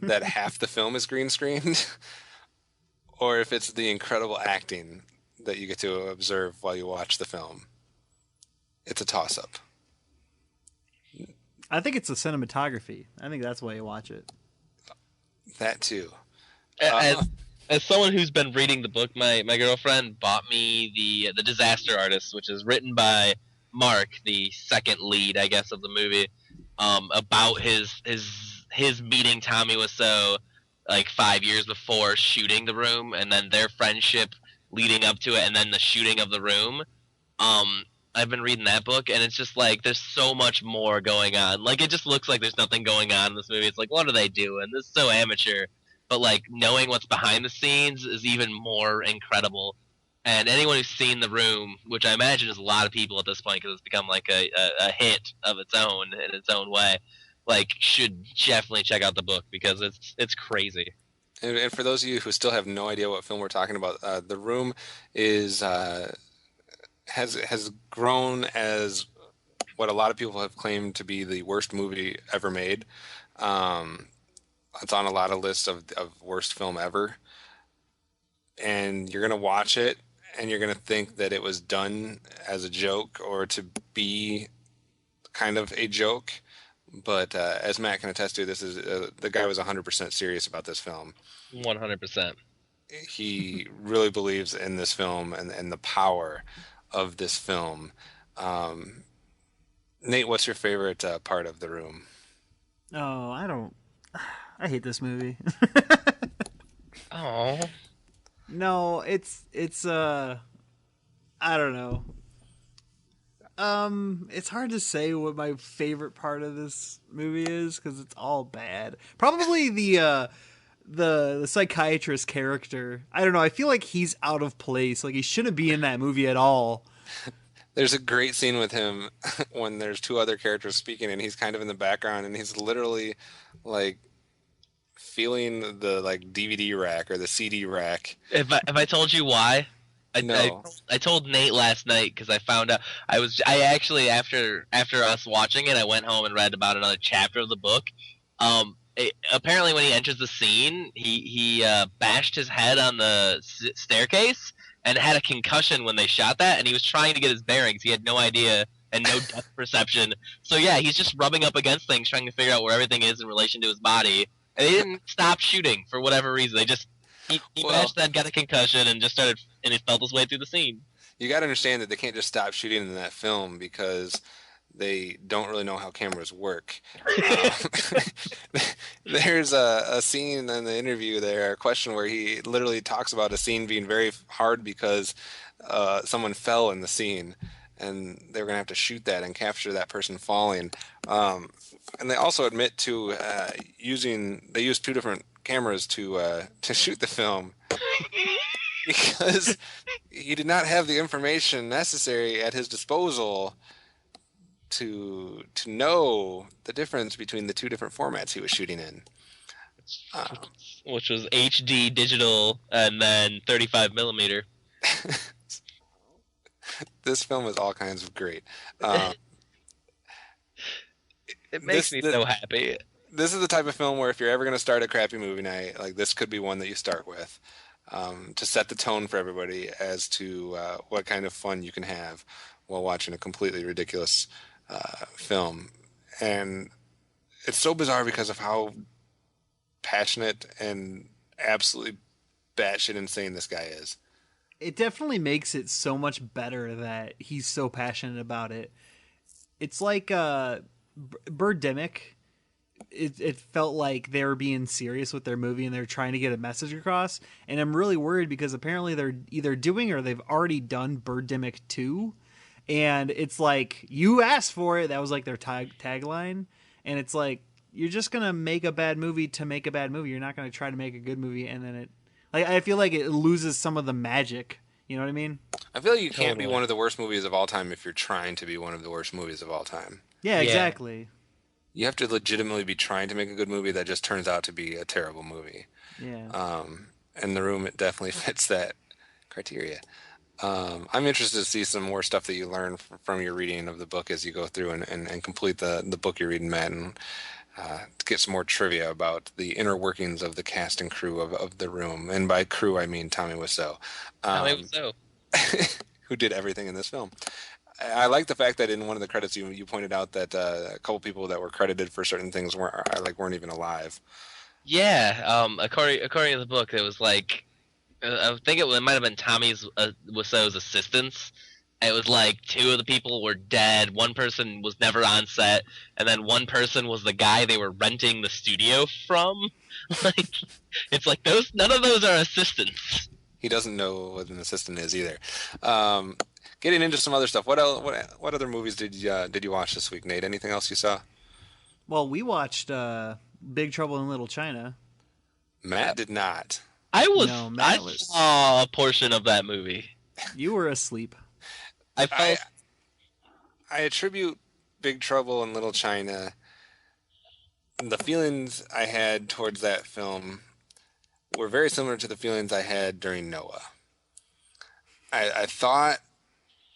that half the film is green screened, or if it's the incredible acting that you get to observe while you watch the film. It's a toss-up. I think it's the cinematography. I think that's why you watch it. That too. As someone who's been reading the book, my girlfriend bought me the Disaster Artist, which is written by Mark, the second lead, I guess, of the movie, about his meeting Tommy Wiseau like 5 years before shooting The Room, and then their friendship leading up to it, and then the shooting of The Room. I've been reading that book, and it's just like there's so much more going on. Like, it just looks like there's nothing going on in this movie. It's like, what are they doing? This is so amateur. But like knowing what's behind the scenes is even more incredible. And anyone who's seen The Room, which I imagine is a lot of people at this point because it's become like a hit of its own in its own way, like should definitely check out the book because it's crazy. And for those of you who still have no idea what film we're talking about, The Room is has grown as what a lot of people have claimed to be the worst movie ever made. It's on a lot of lists of worst film ever. And you're going to watch it, and you're going to think that it was done as a joke or to be kind of a joke. But as Matt can attest to, this is the guy was 100% serious about this film. 100%. He really believes in this film and the power of this film. Nate, what's your favorite part of The Room? Oh, I hate this movie. Oh. No, it's I don't know. It's hard to say what my favorite part of this movie is because it's all bad. Probably the psychiatrist character. I don't know. I feel like he's out of place. Like he shouldn't be in that movie at all. There's a great scene with him when there's two other characters speaking and he's kind of in the background and he's literally like feeling the like DVD rack or the CD rack. If I told you why, No. I told Nate last night because I found out I actually after us watching it, I went home and read about another chapter of the book. Apparently, when he enters the scene, he bashed his head on the staircase and had a concussion when they shot that, and he was trying to get his bearings. He had no idea and no depth perception. So yeah, he's just rubbing up against things, trying to figure out where everything is in relation to his body. And they didn't stop shooting for whatever reason. They just he bashed that, got a concussion, and just started, and he felt his way through the scene. You got to understand that they can't just stop shooting in that film because they don't really know how cameras work. There's a scene in the interview there, a question where he literally talks about a scene being very hard because someone fell in the scene, and they were gonna have to shoot that and capture that person falling. And they also admit to they used two different cameras to shoot the film because he did not have the information necessary at his disposal to know the difference between the two different formats he was shooting in. Which was HD digital and then 35 millimeter. This film is all kinds of great. It makes me so happy. This is the type of film where if you're ever going to start a crappy movie night, like this could be one that you start with, to set the tone for everybody as to what kind of fun you can have while watching a completely ridiculous film. And it's so bizarre because of how passionate and absolutely batshit insane this guy is. It definitely makes it so much better that he's so passionate about it. It's like Birdemic. It felt like they were being serious with their movie and they're trying to get a message across. And I'm really worried because apparently they're either doing or they've already done Birdemic 2. And it's like, you asked for it. That was like their tagline. And it's like, you're just going to make a bad movie to make a bad movie. You're not going to try to make a good movie. And then I feel like it loses some of the magic. You know what I mean? I feel like you can't be one of the worst movies of all time if you're trying to be one of the worst movies of all time. Yeah, exactly. You have to legitimately be trying to make a good movie that just turns out to be a terrible movie. Yeah. And The Room, it definitely fits that criteria. I'm interested to see some more stuff that you learn from your reading of the book as you go through and complete the book you're reading, Matt, and to get some more trivia about the inner workings of the cast and crew of The Room. And by crew, I mean Tommy Wiseau. Tommy Wiseau. Who did everything in this film. I like the fact that in one of the credits you pointed out that a couple people that were credited for certain things weren't even alive. Yeah, according to the book, it was like I think it might have been Tommy Wiseau's assistants. It was like two of the people were dead. One person was never on set, and then one person was the guy they were renting the studio from. Like, it's like none of those are assistants. He doesn't know what an assistant is either. Getting into some other stuff. What other movies did you watch this week, Nate? Anything else you saw? Well, we watched Big Trouble in Little China. Matt did not. I was. saw a portion of that movie. You were asleep. I attribute Big Trouble in Little China. The feelings I had towards that film were very similar to the feelings I had during Noah. I thought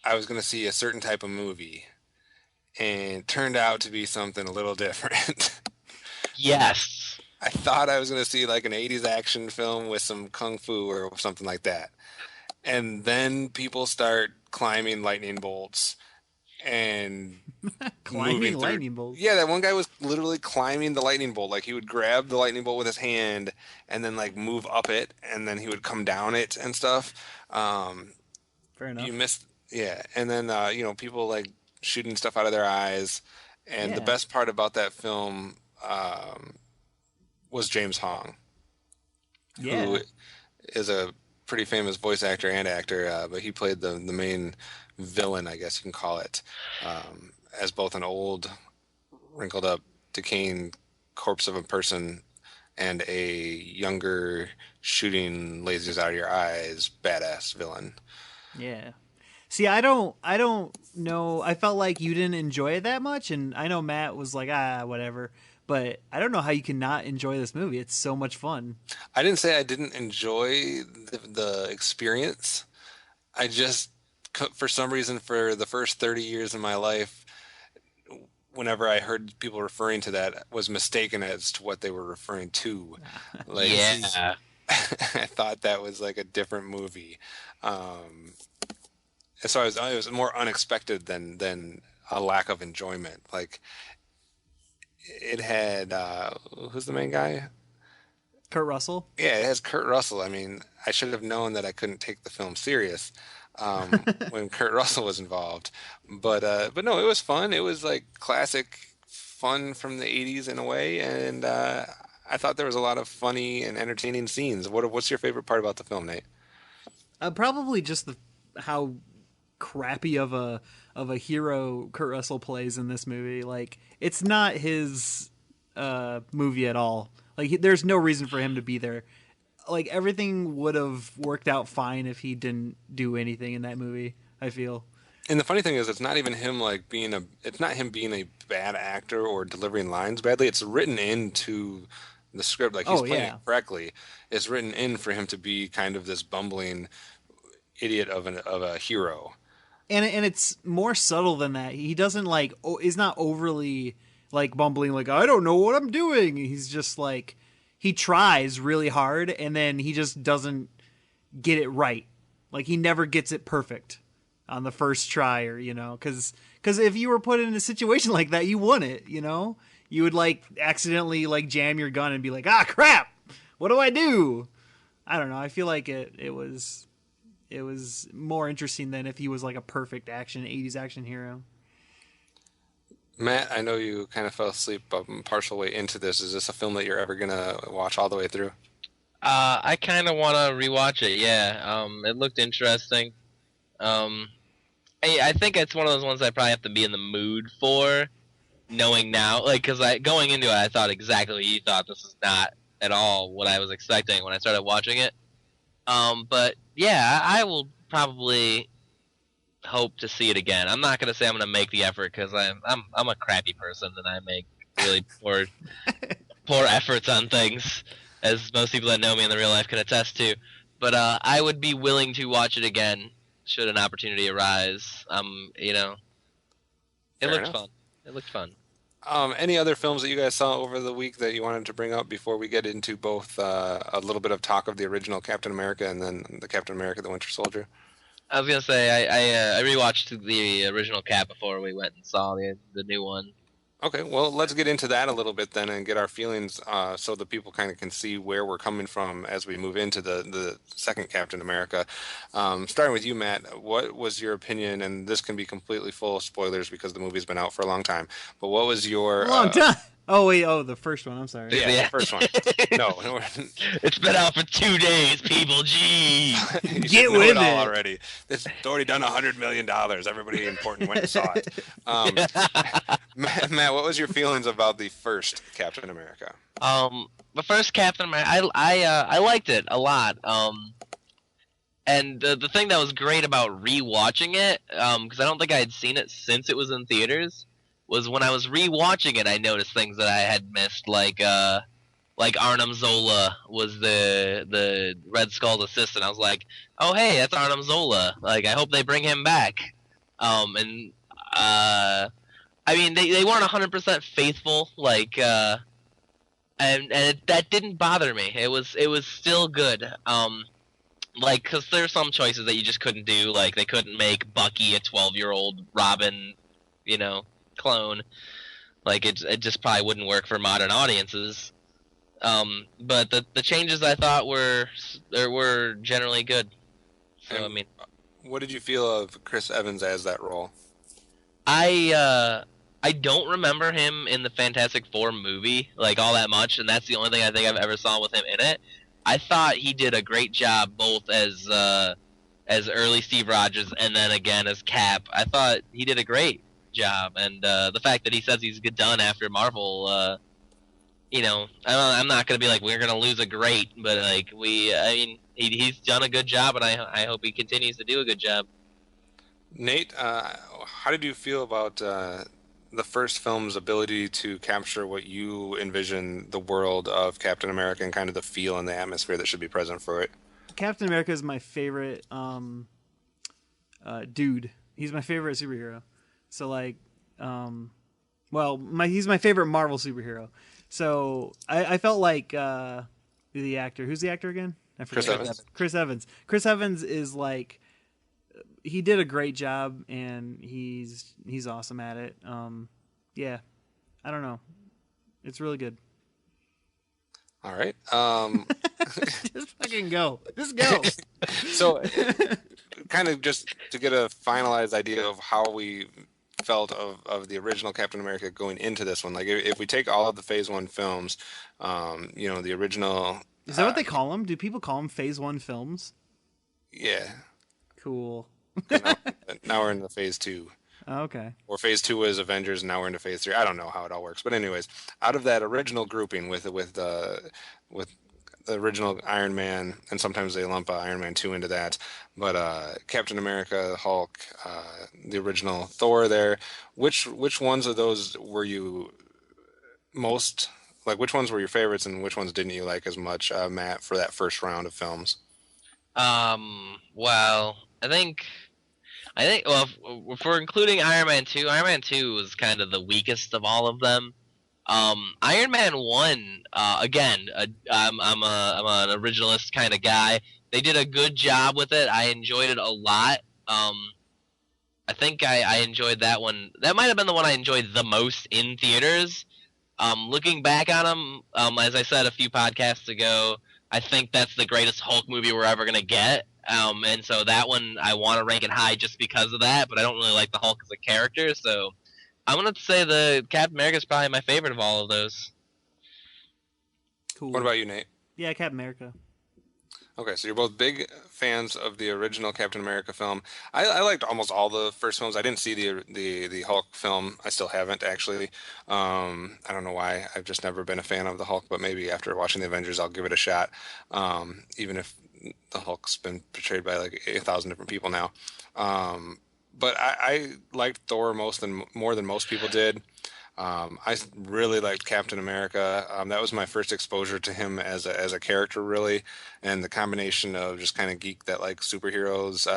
I was going to see a certain type of movie, and it turned out to be something a little different. Yes. I thought I was going to see like an 80s action film with some kung fu or something like that. And then people start climbing lightning bolts and climbing lightning bolts. Yeah, that one guy was literally climbing the lightning bolt. Like he would grab the lightning bolt with his hand and then like move up it, and then he would come down it and stuff. Fair enough. You missed, yeah. And then people like shooting stuff out of their eyes. And the best part about that film was James Hong, who is a pretty famous voice actor and actor, but he played the main villain, I guess you can call it, as both an old, wrinkled up, decaying corpse of a person and a younger, shooting lasers out of your eyes, badass villain. Yeah. See, I don't know. I felt like you didn't enjoy it that much, and I know Matt was like, whatever. But I don't know how you can not enjoy this movie. It's so much fun. I didn't say I didn't enjoy the experience. I just, for some reason, for the first 30 years of my life, whenever I heard people referring to that, was mistaken as to what they were referring to. Like, yeah. I thought that was like a different movie. So it was more unexpected than a lack of enjoyment. Like, it had who's the main guy? Kurt Russell. Yeah, it has Kurt Russell. I mean, I should have known that I couldn't take the film serious when Kurt Russell was involved. But no, it was fun. It was like classic fun from the 80s in a way, and I thought there was a lot of funny and entertaining scenes. What's your favorite part about the film, Nate? Probably just how crappy of a hero Kurt Russell plays in this movie. Like, it's not his movie at all. Like, there's no reason for him to be there. Like, everything would have worked out fine if he didn't do anything in that movie, I feel. And the funny thing is, it's not even him like it's not him being a bad actor or delivering lines badly. It's written into the script, like he's playing it correctly. It's written in for him to be kind of this bumbling idiot of a hero. And it's more subtle than that. He doesn't is not overly like bumbling, like, I don't know what I'm doing. He's just like, he tries really hard and then he just doesn't get it right. Like, he never gets it perfect on the first try, or, because if you were put in a situation like that, you won it, you would like accidentally like jam your gun and be like, ah, crap, what do I do? I don't know. I feel like it was more interesting than if he was like a perfect 80s action hero. Matt, I know you kind of fell asleep partial way into this. Is this a film that you're ever gonna watch all the way through? I kind of want to rewatch it. Yeah. It looked interesting. I think it's one of those ones I probably have to be in the mood for, knowing now. Like, because going into it, I thought exactly what you thought. This is not at all what I was expecting when I started watching it. But yeah, I will probably hope to see it again. I'm not gonna say I'm gonna make the effort because I'm a crappy person and I make really poor efforts on things, as most people that know me in the real life can attest to. But I would be willing to watch it again should an opportunity arise. It looked fun. It looked fun. Any other films that you guys saw over the week that you wanted to bring up before we get into both a little bit of talk of the original Captain America and then the Captain America: The Winter Soldier? I was gonna say I rewatched the original Cap before we went and saw the new one. Okay, well, let's get into that a little bit then and get our feelings so the people kind of can see where we're coming from as we move into the second Captain America. Starting with you, Matt, what was your opinion? And this can be completely full of spoilers because the movie's been out for a long time. But what was your... long time! Oh, wait, the first one, I'm sorry. Yeah, the first one. No. It's been out for 2 days, people, gee! Get with it! Already. It's already done $100 million. Everybody important went and saw it. Matt, what was your feelings about the first Captain America? The first Captain America, I liked it a lot. And the thing that was great about rewatching it, because I don't think I had seen it since it was in theaters, was when I was rewatching it, I noticed things that I had missed, like Arnim Zola was the Red Skull's assistant. I was like, oh hey, that's Arnim Zola. Like, I hope they bring him back. I mean, they weren't 100% faithful, like, and that didn't bother me. It was still good. Like, because there's some choices that you just couldn't do. Like, they couldn't make Bucky a 12-year-old Robin, clone. Like, it just probably wouldn't work for modern audiences. But the changes I thought were generally good. So, I mean, what did you feel of Chris Evans as that role? I don't remember him in the Fantastic Four movie like all that much, and that's the only thing I think I've ever saw with him in it. I thought he did a great job both as early Steve Rogers and then again as Cap. I thought he did a great job, and the fact that he says he's done after Marvel, I'm not gonna be like we're gonna lose a great, but like he's done a good job, and I hope he continues to do a good job. Nate, how did you feel about the first film's ability to capture what you envision the world of Captain America and kind of the feel and the atmosphere that should be present for it? Captain America is my favorite dude. He's my favorite superhero. So like, he's my favorite Marvel superhero. So I felt like the actor. Who's the actor again? I forget. Chris Evans. Chris Evans is like, he did a great job, and he's awesome at it. Yeah, I don't know. It's really good. All right. Just fucking go. Just go. So, kind of just to get a finalized idea of how we felt of the original Captain America going into this one. Like if we take all of the Phase 1 films, the original. Is that what they call them? Do people call them Phase 1 films? Yeah. Cool. 'Cause now we're in the Phase 2. Okay. Or Phase 2 was Avengers, and now we're into Phase 3. I don't know how it all works, but anyways, out of that original grouping with the original Iron Man, and sometimes they lump Iron Man 2 into that, but Captain America, Hulk, the original Thor there, which ones of those were you most, like, which ones were your favorites and which ones didn't you like as much, Matt, for that first round of films? Well, well, if we're including Iron Man 2 was kind of the weakest of all of them. Iron Man 1, again, I'm an originalist kind of guy. They did a good job with it. I enjoyed it a lot. I think I enjoyed that one. That might have been the one I enjoyed the most in theaters. Looking back on them, as I said a few podcasts ago, I think that's the greatest Hulk movie we're ever going to get. And so that one, I want to rank it high just because of that, but I don't really like the Hulk as a character, so I'm going to say the Captain America is probably my favorite of all of those. Cool. What about you, Nate? Yeah, Captain America. Okay, so you're both big fans of the original Captain America film. I liked almost all the first films. I didn't see the Hulk film. I still haven't, actually. I don't know why. I've just never been a fan of the Hulk, but maybe after watching the Avengers, I'll give it a shot. Even if the Hulk's been portrayed by like 1,000 different people now. But I liked Thor more than most people did. I really liked Captain America. That was my first exposure to him as a character, really, and the combination of just kind of geek that like superheroes,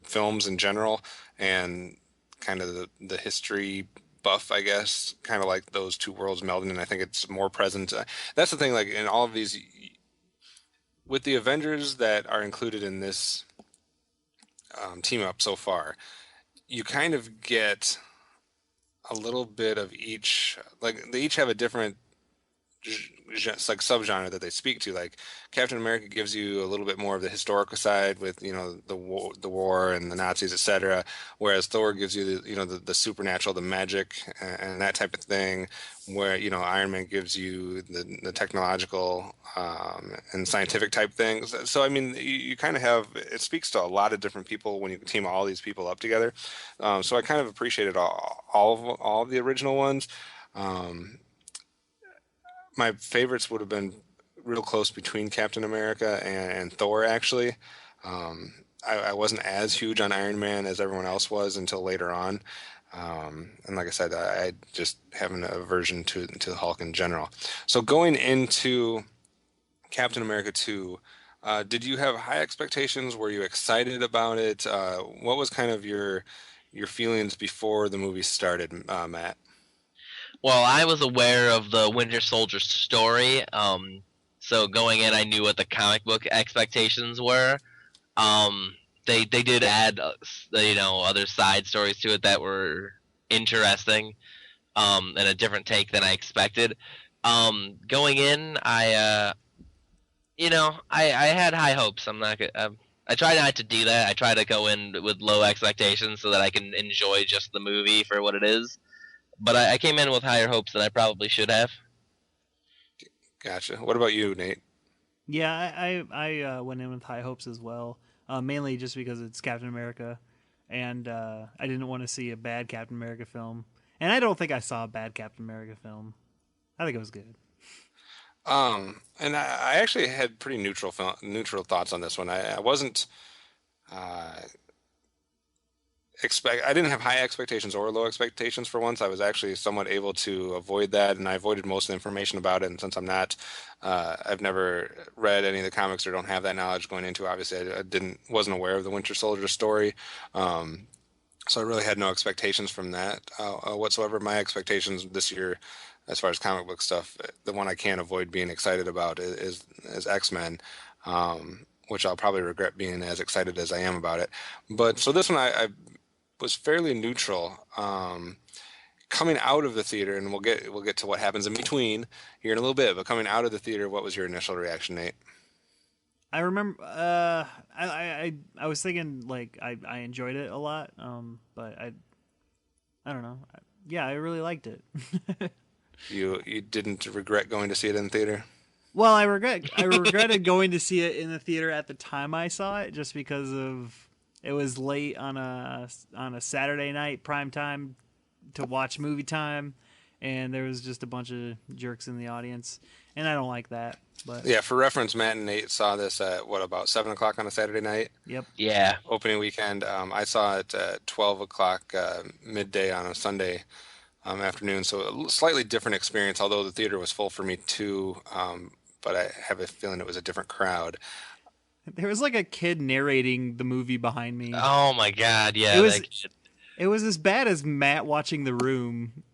films in general, and kind of the history buff, I guess, kind of like those two worlds melding, and I think it's more present. That's the thing, like in all of these, with the Avengers that are included in this team up so far, you kind of get a little bit of each. Like they each have a different like subgenre that they speak to. Like Captain America gives you a little bit more of the historical side with the war and the Nazis, etc. Whereas Thor gives you the supernatural, the magic, and that type of thing. Where Iron Man gives you the technological and scientific type things. So I mean, you kind of have, it speaks to a lot of different people when you team all these people up together. So I kind of appreciated all of the original ones. My favorites would have been real close between Captain America and Thor, actually. I wasn't as huge on Iron Man as everyone else was until later on. And like I said, I just have an aversion to the Hulk in general. So going into Captain America 2, did you have high expectations? Were you excited about it? What was kind of your feelings before the movie started, Matt? Well, I was aware of the Winter Soldier story, so going in, I knew what the comic book expectations were. They did add, other side stories to it that were interesting, and a different take than I expected. Going in, I had high hopes. I try not to do that. I try to go in with low expectations so that I can enjoy just the movie for what it is. But I came in with higher hopes than I probably should have. Gotcha. What about you, Nate? Yeah, I went in with high hopes as well, mainly just because it's Captain America, and I didn't want to see a bad Captain America film. And I don't think I saw a bad Captain America film. I think it was good. And I actually had pretty neutral thoughts on this one. I wasn't I didn't have high expectations or low expectations for once. I was actually somewhat able to avoid that, and I avoided most of the information about it. And since I've never read any of the comics or don't have that knowledge going into. Obviously, I wasn't aware of the Winter Soldier story, so I really had no expectations from that whatsoever. My expectations this year, as far as comic book stuff, the one I can't avoid being excited about is X-Men. Which I'll probably regret being as excited as I am about it. But so this one I was fairly neutral. Coming out of the theater, and we'll get to what happens in between here in a little bit. But coming out of the theater, what was your initial reaction, Nate? I remember I was thinking like I enjoyed it a lot, but I don't know. Yeah, I really liked it. You didn't regret going to see it in theater? Well, I regretted going to see it in the theater at the time I saw it, just because of it was late on a Saturday night prime time to watch movie time, and there was just a bunch of jerks in the audience, and I don't like that. But Yeah, for reference, Matt and Nate saw this at about 7 o'clock on a Saturday night, yep. Yeah. opening weekend. I saw it at 12 o'clock midday on a Sunday afternoon, so a slightly different experience. Although the theater was full for me too, but I have a feeling it was a different crowd. There was like a kid narrating the movie behind me. Oh my God, yeah. It was that kid. It was as bad as Matt watching The Room.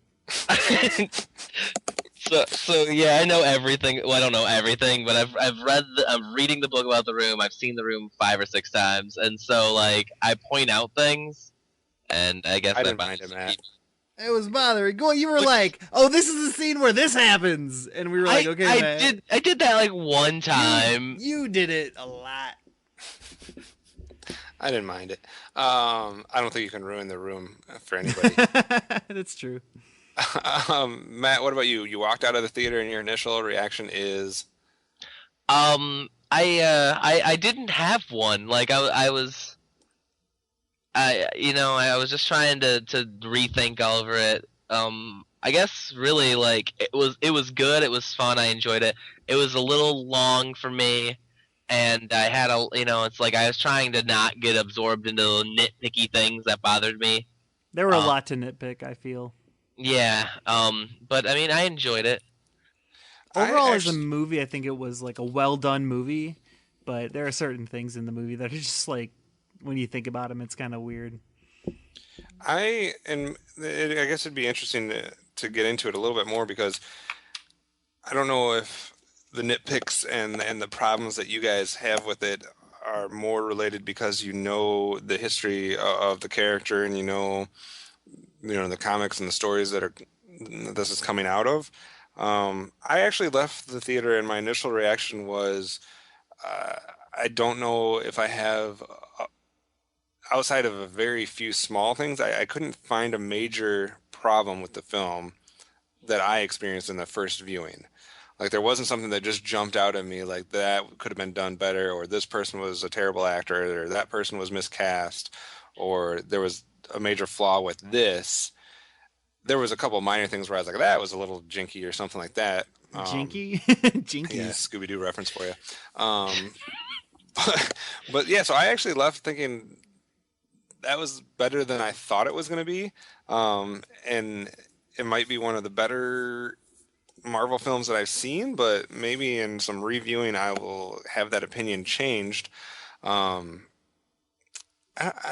So yeah, I know everything. Well, I don't know everything, but I'm reading the book about The Room. I've seen The Room 5 or 6 times, and so like I point out things, and I guess I that didn't mind it, Matt. It was bothering. You were like, "Oh, this is the scene where this happens," and we were like, "Okay, Matt." I did that like one time. You did it a lot. I didn't mind it. I don't think you can ruin The Room for anybody. That's true. Matt, what about you? You walked out of the theater and your initial reaction is? I didn't have one. Like I was just trying to rethink over it. I guess really like it was good. It was fun. I enjoyed it. It was a little long for me, and I had it's like I was trying to not get absorbed into the nitpicky things that bothered me. There were a lot to nitpick, I feel. Yeah. But I mean, I enjoyed it. Overall, as a movie, I think it was like a well done movie. But there are certain things in the movie that are just like, when you think about them, it's kind of weird. I guess it'd be interesting to get into it a little bit more, because I don't know if the nitpicks and the problems that you guys have with it are more related because you know the history of the character, and you know the comics and the stories that this is coming out of. I actually left the theater and my initial reaction was, I don't know if I have, outside of a very few small things, I couldn't find a major problem with the film that I experienced in the first viewing. Like, there wasn't something that just jumped out at me like that could have been done better, or this person was a terrible actor, or that person was miscast, or there was a major flaw with this. There was a couple minor things where I was like, that was a little jinky or something like that. Jinky? Jinkies. Yeah, Scooby-Doo reference for you. But yeah, so I actually left thinking that was better than I thought it was going to be. And it might be one of the better Marvel films that I've seen, but maybe in some reviewing I will have that opinion changed. I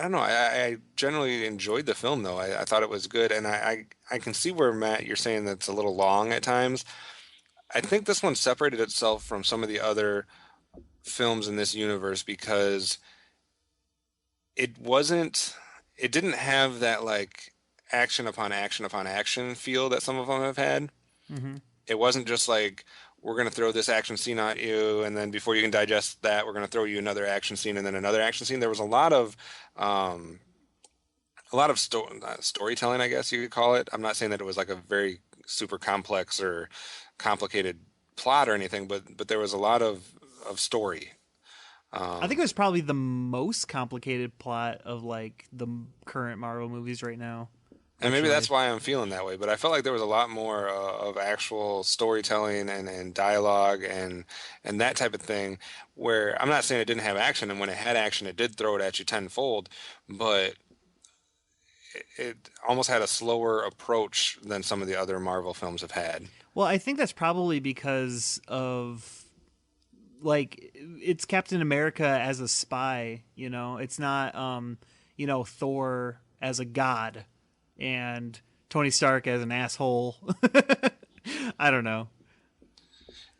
don't know. I generally enjoyed the film, though. I thought it was good, and I can see where, Matt, you're saying that it's a little long at times. I think this one separated itself from some of the other films in this universe because it didn't have that like action upon action upon action feel that some of them have had. Mm-hmm. It wasn't just like, we're going to throw this action scene at you, and then before you can digest that, we're going to throw you another action scene and then another action scene. There was a lot of storytelling, I guess you could call it. I'm not saying that it was like a very super complex or complicated plot or anything, but there was a lot of story. I think it was probably the most complicated plot of like the current Marvel movies right now. And maybe that's why I'm feeling that way. But I felt like there was a lot more of actual storytelling and dialogue and that type of thing, where I'm not saying it didn't have action. And when it had action, it did throw it at you tenfold. But it almost had a slower approach than some of the other Marvel films have had. Well, I think that's probably because of, like, it's Captain America as a spy, you know? It's not, Thor as a god. And Tony Stark as an asshole. I don't know.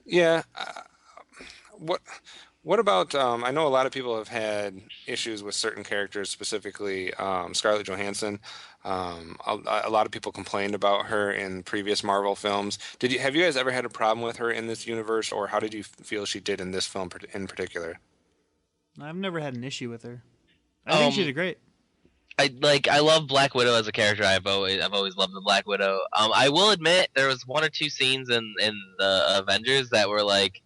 Yeah. What about? I know a lot of people have had issues with certain characters, specifically Scarlett Johansson. A lot of people complained about her in previous Marvel films. Have you guys ever had a problem with her in this universe, or how did you feel she did in this film in particular? I've never had an issue with her. I think she did great. I love Black Widow as a character. I've always loved the Black Widow. I will admit there was one or two scenes in the Avengers that were like,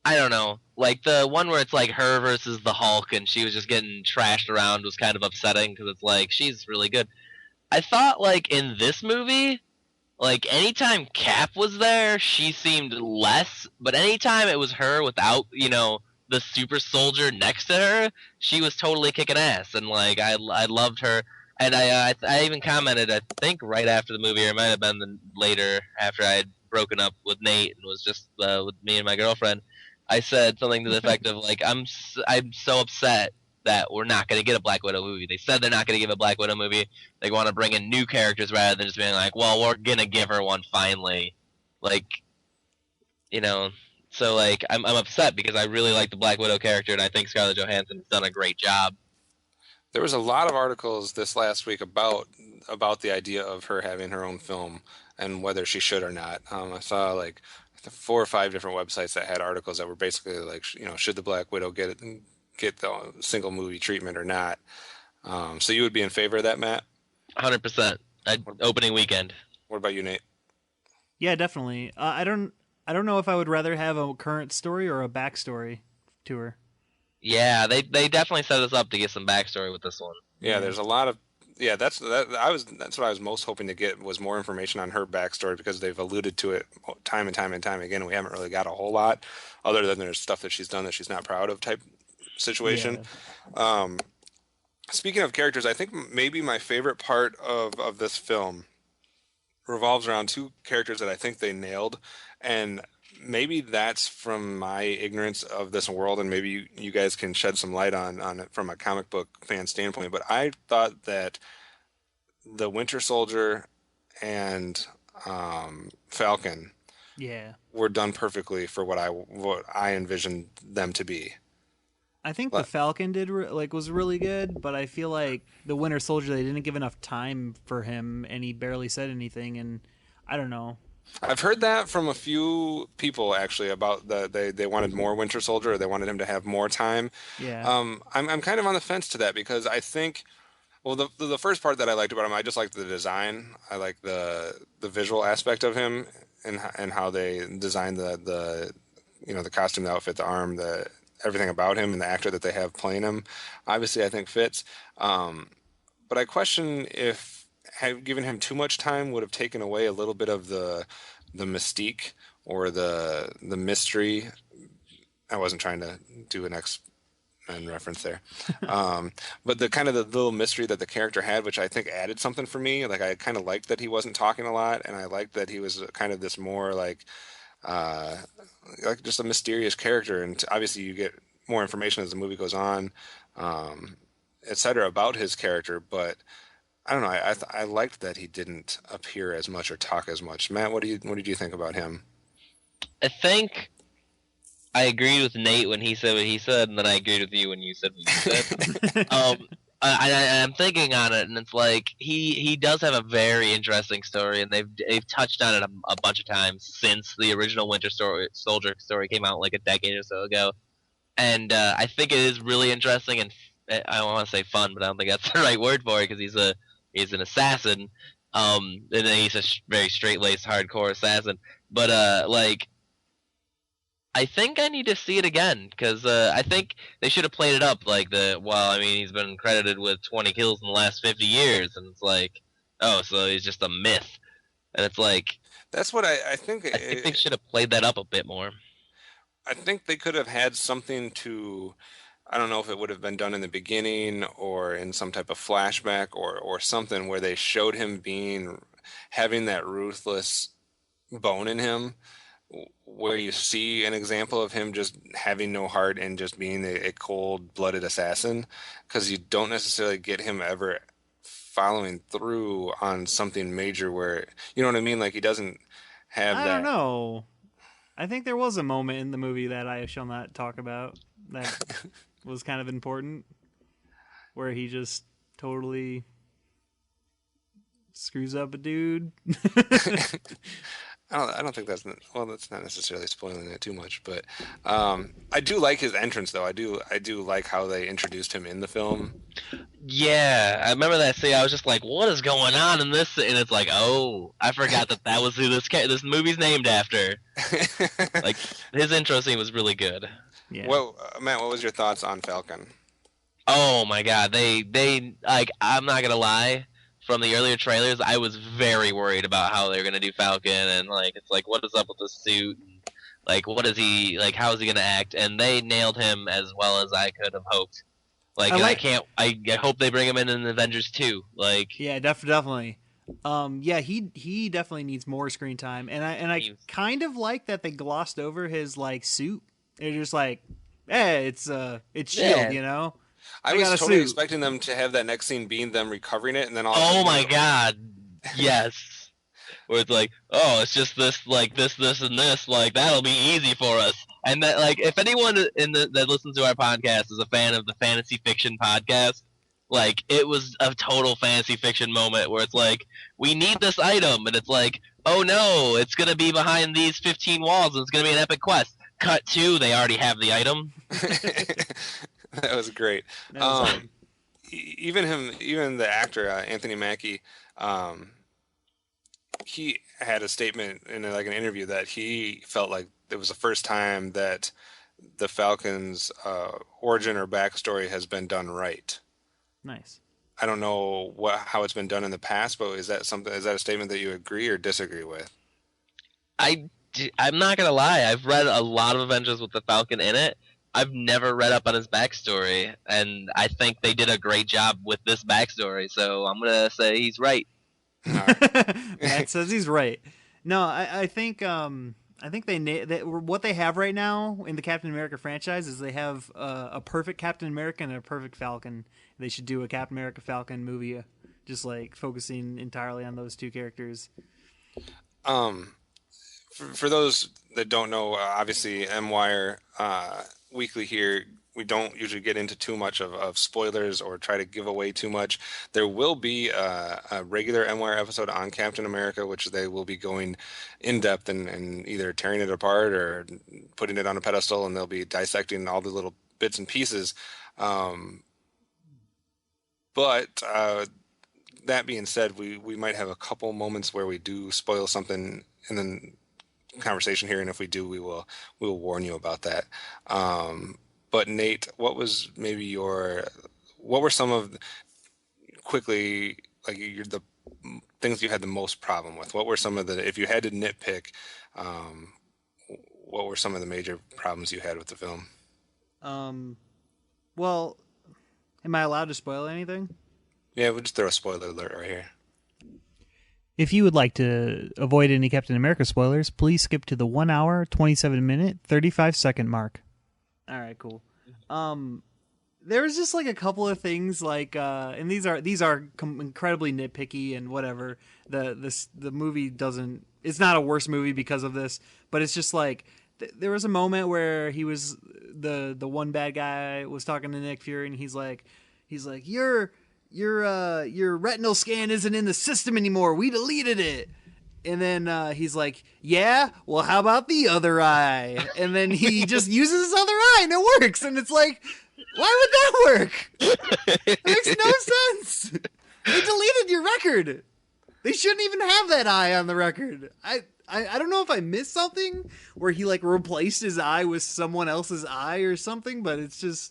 I don't know, like the one where it's like her versus the Hulk and she was just getting trashed around was kind of upsetting because it's like she's really good. I thought like in this movie, like anytime Cap was there, she seemed less, but anytime it was her without, the super soldier next to her, she was totally kicking ass, and like I loved her. And I even commented, I think right after the movie, or it might have been later after I had broken up with Nate and was just with me and my girlfriend. I said something to the effect of like I'm so upset that we're not going to get a Black Widow movie. They said they're not going to give a Black Widow movie. They want to bring in new characters rather than just being like, well, we're going to give her one finally. Like, you know, so like I'm upset because I really like the Black Widow character and I think Scarlett Johansson has done a great job. There was a lot of articles this last week about the idea of her having her own film and whether she should or not. I saw like 4 or 5 different websites that had articles that were basically like, should the Black Widow get the single movie treatment or not? So you would be in favor of that, Matt? 100%. Opening weekend. What about you, Nate? Yeah, definitely. I don't know if I would rather have a current story or a backstory to her. Yeah, they definitely set us up to get some backstory with this one. Yeah, there's a lot of that's what I was most hoping to get was more information on her backstory because they've alluded to it time and time and time again. We haven't really got a whole lot other than there's stuff that she's done that she's not proud of type situation. Yeah. Speaking of characters, I think maybe my favorite part of this film revolves around 2 characters that I think they nailed, and maybe that's from my ignorance of this world, and maybe you guys can shed some light on it from a comic book fan standpoint. But I thought that the Winter Soldier and Falcon, were done perfectly for what I envisioned them to be. I think the Falcon was really good, but I feel like the Winter Soldier, they didn't give enough time for him, and he barely said anything, and I don't know. I've heard that from a few people actually about they wanted more Winter Soldier, or they wanted him to have more time. Yeah. I'm kind of on the fence to that because I think, well, the first part that I liked about him, I just liked the design. I like the visual aspect of him and how they designed the costume, the outfit, the arm, everything about him, and the actor that they have playing him. Obviously, I think fits. But I question if giving him too much time would have taken away a little bit of the mystique or the mystery. I wasn't trying to do an X-Men reference there. But the kind of the little mystery that the character had, which I think added something for me. Like I kind of liked that he wasn't talking a lot, and I liked that he was kind of this more like just a mysterious character. And obviously you get more information as the movie goes on, etc. about his character, but I don't know. I liked that he didn't appear as much or talk as much. Matt, what did you think about him? I think I agreed with Nate when he said what he said, and then I agreed with you when you said what you said. I'm thinking on it, and it's like he does have a very interesting story, and they've touched on it a bunch of times since the original Winter Soldier story came out like a decade or so ago, and I think it is really interesting, and I don't want to say fun, but I don't think that's the right word for it because he's an assassin, and he's a very straight-laced, hardcore assassin. But I think I need to see it again because I think they should have played it up like he's been credited with 20 kills in the last 50 years, and it's like, oh, so he's just a myth, and it's like that's what I think. I think they should have played that up a bit more. I think they could have had something to. I don't know if it would have been done in the beginning or in some type of flashback or something where they showed him having that ruthless bone in him, where you see an example of him just having no heart and just being a cold-blooded assassin, because you don't necessarily get him ever following through on something major where, you know what I mean? Like he doesn't have that. I don't know. I think there was a moment in the movie that I shall not talk about that was kind of important, where he just totally screws up a dude. I don't think well, that's not necessarily spoiling it too much, but I do like his entrance though. I do like how they introduced him in the film. Yeah, I remember that scene. I was just like, "What is going on in this?" And it's like, "Oh, I forgot that was who this movie's named after." Like his intro scene was really good. Yeah. Well, Matt, what was your thoughts on Falcon? Oh my god, they like I'm not gonna lie. From the earlier trailers, I was very worried about how they were gonna do Falcon, and like it's like what is up with the suit, and, like what is he like? How is he gonna act? And they nailed him as well as I could have hoped. Like, and I hope they bring him in Avengers 2. Like, yeah, definitely. Yeah, he definitely needs more screen time, and I kind of like that they glossed over his like suit. They're just like, hey, it's Shield, you know. I was totally expecting them to have that next scene being them recovering it, and then all. Oh my god, yes. Where it's like, oh, it's just this, like this, and this, like that'll be easy for us. And that, like, if anyone that listens to our podcast is a fan of the fantasy fiction podcast, like it was a total fantasy fiction moment where it's like, we need this item, and it's like, oh no, it's gonna be behind these 15 walls, and it's gonna be an epic quest. Cut to, they already have the item. That was great. Even the actor Anthony Mackie, he had a statement in like an interview that he felt like it was the first time that the Falcon's origin or backstory has been done right. Nice. I don't know how it's been done in the past, but is that a statement that you agree or disagree with? I'm not gonna lie. I've read a lot of Avengers with the Falcon in it. I've never read up on his backstory, and I think they did a great job with this backstory. So I'm gonna say he's right. Matt says he's right. No, I think what they have right now in the Captain America franchise is they have a perfect Captain America and a perfect Falcon. They should do a Captain America Falcon movie, just like focusing entirely on those two characters. For those that don't know, obviously MWIRE Weekly here, we don't usually get into too much of spoilers or try to give away too much. There will be a regular MWIRE episode on Captain America, which they will be going in depth and either tearing it apart or putting it on a pedestal, and they'll be dissecting all the little bits and pieces. But that being said, we might have a couple moments where we do spoil something in the conversation here, and if we do, we will warn you about that. But Nate, what were some of quickly like the things you had the most problem with? What were some of if you had to nitpick, what were some of the major problems you had with the film? Well, am I allowed to spoil anything? Yeah, we'll just throw a spoiler alert right here. If you would like to avoid any Captain America spoilers, please skip to the 1 hour, 27 minute, 35 second mark. All right, cool. There was just like a couple of things like, and these are incredibly nitpicky and whatever. The movie doesn't. It's not a worse movie because of this, but it's just like there was a moment where he was the one bad guy was talking to Nick Fury, and he's like your retinal scan isn't in the system anymore. We deleted it. And then he's like, yeah, well, how about the other eye? And then he just uses his other eye and it works. And it's like, why would that work? It makes no sense. They deleted your record. They shouldn't even have that eye on the record. I don't know if I missed something where he like replaced his eye with someone else's eye or something, but it's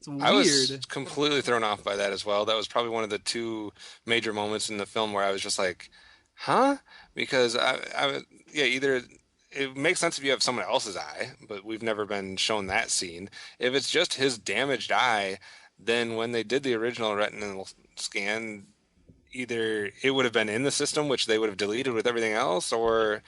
weird. I was completely thrown off by that as well. That was probably one of the two major moments in the film where I was just like, huh? Because either it makes sense if you have someone else's eye, but we've never been shown that scene. If it's just his damaged eye, then when they did the original retinal scan, either it would have been in the system, which they would have deleted with everything else, or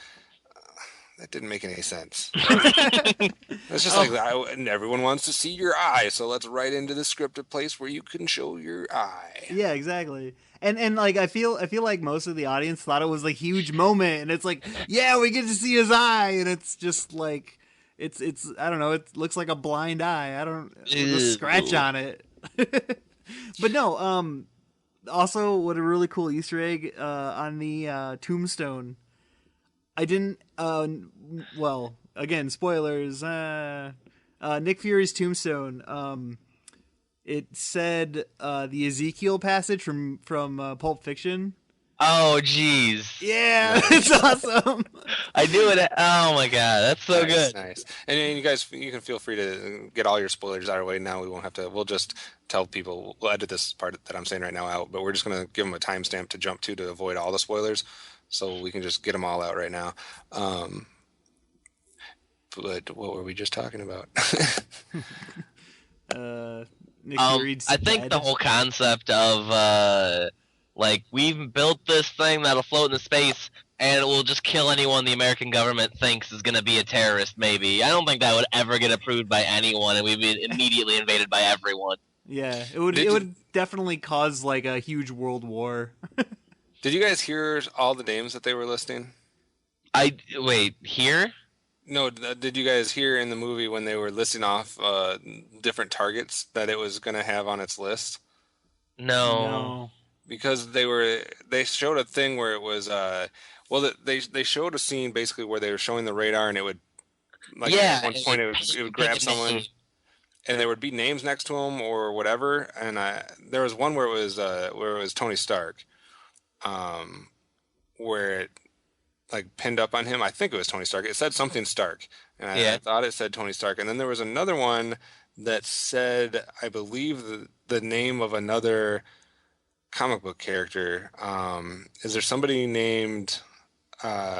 that didn't make any sense. It's just like, and everyone wants to see your eye, so let's write into the script a place where you can show your eye. Yeah, exactly. And like I feel like most of the audience thought it was a huge moment, and it's like, yeah, we get to see his eye, and it's just like it's I don't know, it looks like a blind eye. I don't with a scratch on it. But no, also what a really cool Easter egg on the tombstone. I didn't Well, again, spoilers. Nick Fury's tombstone. It said the Ezekiel passage from Pulp Fiction. Oh, jeez. Yeah, Nice. it's awesome. I knew it. Oh my god, that's so Nice, good. nice. And you guys, you can feel free to get all your spoilers out of the way now. We won't have to. We'll just tell people. We'll edit this part that I'm saying right now out, but we're just gonna give them a timestamp to jump to avoid all the spoilers, so we can just get them all out right now. But what were we just talking about? Nick Fury's I think dead. the whole concept of like we've built this thing that'll float in the space and it will just kill anyone the American government thinks is going to be a terrorist. Maybe I don't think that would ever get approved by anyone, and we'd be immediately invaded by everyone. Yeah, it would definitely cause like a huge world war. Did you guys hear all the names that they were listing? Wait here. No, did you guys hear in the movie when they were listing off different targets that it was going to have on its list? No. Because they showed a thing where it was they showed a scene basically where they were showing the radar and it would at one point it would grab someone and there would be names next to them or whatever, and there was one where it was Tony Stark, where it like pinned up on him. I think it was Tony Stark. It said something Stark, and I thought it said Tony Stark. And then there was another one that said, I believe, the name of another comic book character. Is there somebody named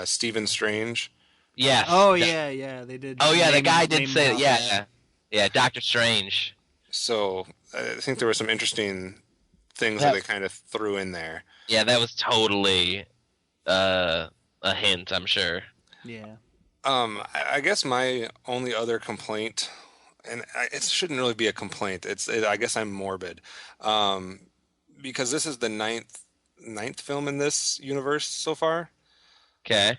Stephen Strange? Yeah. Oh yeah, they did. Oh yeah, the guy did say it. Yeah, Doctor Strange. So I think there were some interesting things that they kind of threw in there. Yeah, that was totally a hint, I'm sure. Yeah. I guess my only other complaint, and it shouldn't really be a complaint. I guess I'm morbid, because this is the ninth film in this universe so far. Okay.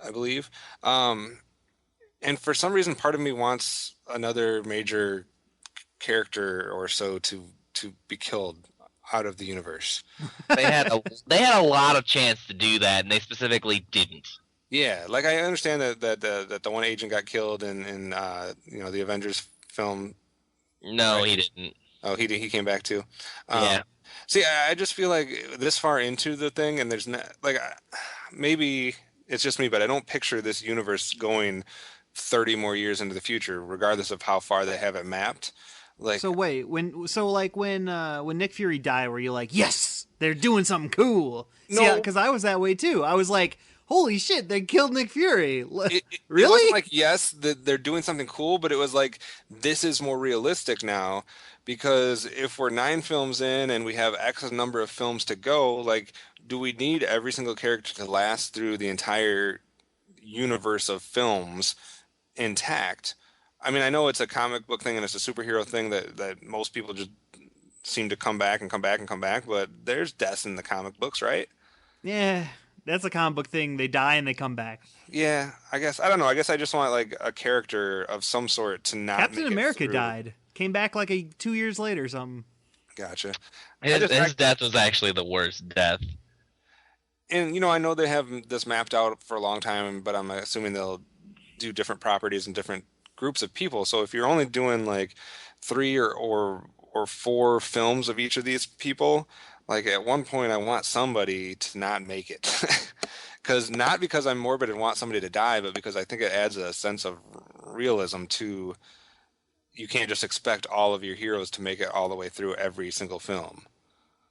I believe. And for some reason, part of me wants another major character or so to be killed out of the universe. They had a lot of chance to do that, and they specifically didn't. Yeah, like I understand that the one agent got killed in the Avengers film. No, right? he didn't. Oh, he came back too. Yeah. See, I just feel like this far into the thing, and there's not maybe it's just me, but I don't picture this universe going 30 more years into the future, regardless of how far they have it mapped. Like, so wait, when Nick Fury died, were you like, yes, they're doing something cool? No, because I was that way too. I was like, holy shit, they killed Nick Fury. Really? It wasn't like, yes, they're doing something cool, but it was like, this is more realistic now, because if we're 9 films in and we have X number of films to go, like, do we need every single character to last through the entire universe of films intact? I mean, I know it's a comic book thing and it's a superhero thing that most people just seem to come back and come back and come back, but there's deaths in the comic books, right? Yeah, that's a comic book thing. They die and they come back. Yeah, I guess. I don't know. I guess I just want like a character of some sort to not Captain make it America through. Died. Came back like 2 years later or something. Gotcha. His death was actually the worst death. And, I know they have this mapped out for a long time, but I'm assuming they'll do different properties and different groups of people. So if you're only doing like 3 or 4 films of each of these people, like at one point I want somebody to not make it. Not because I'm morbid and want somebody to die, but because I think it adds a sense of realism to, you can't just expect all of your heroes to make it all the way through every single film.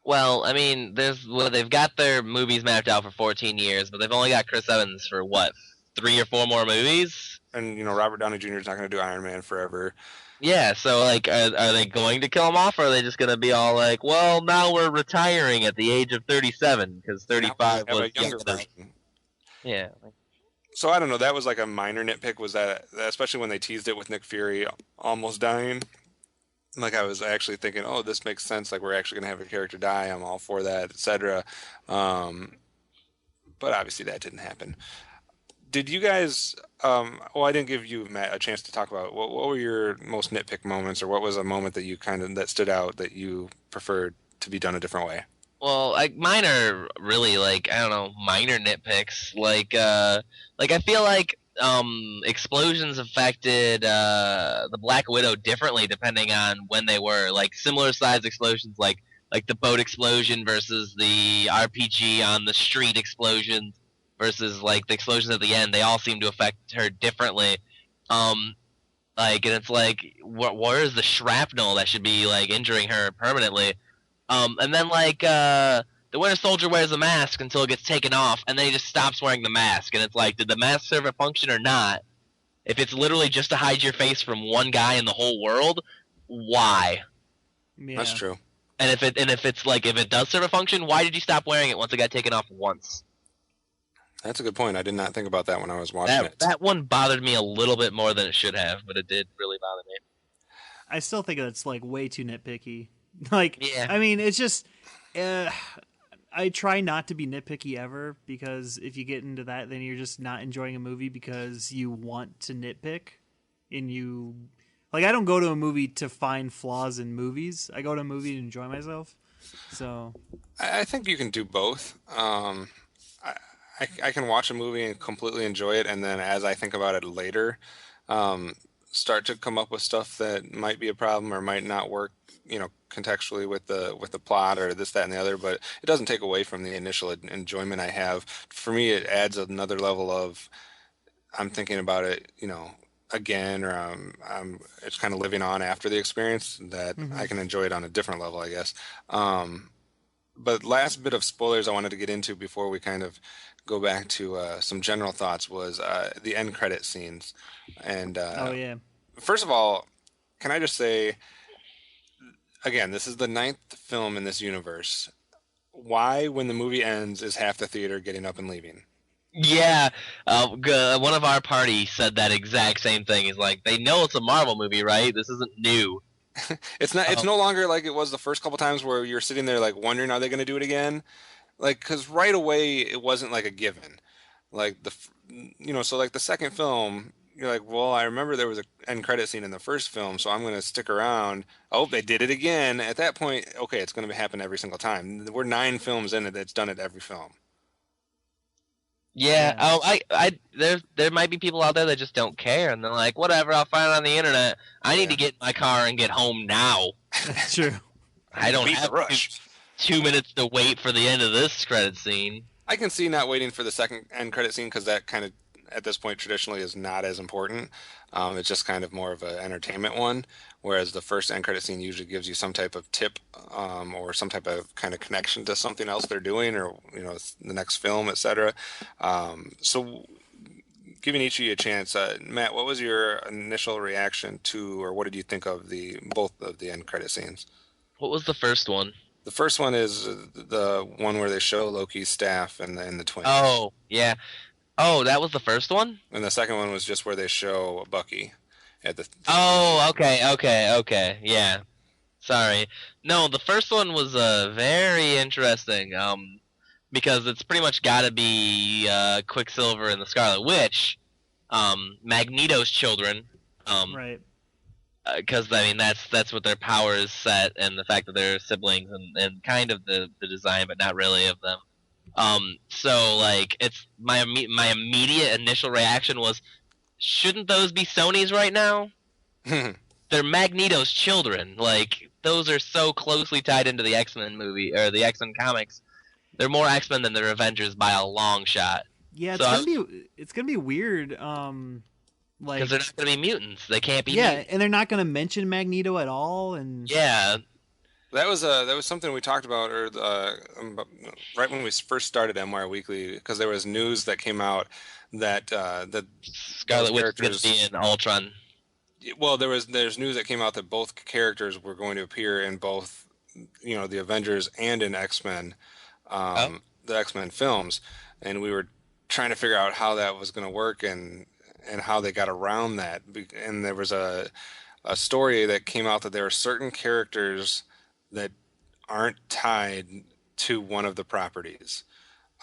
Well, I mean, they've got their movies mapped out for 14 years, but they've only got Chris Evans for what, 3 or 4 more movies? And Robert Downey Jr. is not going to do Iron Man forever. Yeah, so like, are they going to kill him off, or are they just going to be all like, well, now we're retiring at the age of 37 because 35 was a younger version. Yeah. So I don't know. That was like a minor nitpick. Was that especially when they teased it with Nick Fury almost dying? Like I was actually thinking, oh, this makes sense. Like we're actually going to have a character die. I'm all for that, etc. But obviously that didn't happen. Did you guys? Well, I didn't give you, Matt, a chance to talk about what were your most nitpick moments, or what was a moment that you that stood out that you preferred to be done a different way? Well, mine are really like I don't know, minor nitpicks. Like I feel like explosions affected the Black Widow differently depending on when they were. Like similar sized explosions, like the boat explosion versus the RPG on the street explosions versus like the explosions at the end. They all seem to affect her differently. Um, and it's like, where is the shrapnel that should be like injuring her permanently? And then the Winter Soldier wears a mask until it gets taken off, and then he just stops wearing the mask. And it's like, did the mask serve a function or not? If it's literally just to hide your face from one guy in the whole world, why? Yeah. That's true. And if it does serve a function, why did you stop wearing it once it got taken off once? That's a good point. I did not think about that when I was watching it. That one bothered me a little bit more than it should have, but it did really bother me. I still think that's like way too nitpicky. Like, Yeah. I mean, it's just, I try not to be nitpicky ever, because if you get into that, then you're just not enjoying a movie because you want to nitpick, and you, like, I don't go to a movie to find flaws in movies. I go to a movie to enjoy myself. So I think you can do both. I can watch a movie and completely enjoy it, and then as I think about it later, start to come up with stuff that might be a problem or might not work, contextually with the plot or this, that, and the other. But it doesn't take away from the initial enjoyment I have. For me, it adds another level of I'm thinking about it, again, or it's kind of living on after the experience that I can enjoy it on a different level, I guess. But last bit of spoilers I wanted to get into before we kind of go back to some general thoughts was the end credit scenes. And oh yeah, first of all, can I just say, again, this is the 9th film in this universe. Why, when the movie ends, is half the theater getting up and leaving? Yeah, one of our party said that exact same thing. He's like, they know it's a Marvel movie, right? This isn't new. It's not. It's no longer like it was the first couple times where you're sitting there like wondering, are they going to do it again? Like, because right away it wasn't like a given. Like so like the second film, you're like, well, I remember there was an end credit scene in the first film, so I'm going to stick around. Oh, they did it again. At that point, okay, it's going to happen every single time. We're 9 films in it that's done it every film. Yeah. Oh, there might be people out there that just don't care, and they're like, whatever, I'll find it on the internet. I need to get in my car and get home now. that's true. I don't Beat the have rush. 2 minutes to wait for the end of this credit scene. I can see not waiting for the second end credit scene because that kind of, at this point, traditionally is not as important. It's just kind of more of an entertainment one, whereas the first end credit scene usually gives you some type of tip or some type of kind of connection to something else they're doing, or the next film, etc. So, giving each of you a chance, Matt, what was your initial reaction to, or what did you think of both of the end credit scenes? What was the first one? The first one is the one where they show Loki's staff and the twins. Oh, yeah. Oh, that was the first one? And the second one was just where they show Bucky at the. Oh, okay. Yeah. Sorry. No, the first one was very interesting. Because it's pretty much got to be Quicksilver and the Scarlet Witch, Magneto's children. Right. Because I mean that's what their power is set, and the fact that they're siblings, and kind of the design, but not really of them. So like it's my immediate initial reaction was, shouldn't those be Sony's right now? They're Magneto's children. Like those are so closely tied into the X-Men movie or the X-Men comics. They're more X-Men than they're Avengers by a long shot. Yeah, So it's gonna be weird. Like, because they're not going to be mutants. They can't be. yeah, mutants. and they're not gonna mention Magneto at all. And Yeah. That was something we talked about, right when we first started MWIRE Weekly, because there was news that came out that Scarlet Witch is going to be in Ultron. Well, there's news that came out that both characters were going to appear in both, the Avengers and in X-Men, the X-Men films, and we were trying to figure out how that was going to work and how they got around that. And there was a story that came out that there are certain characters that aren't tied to one of the properties,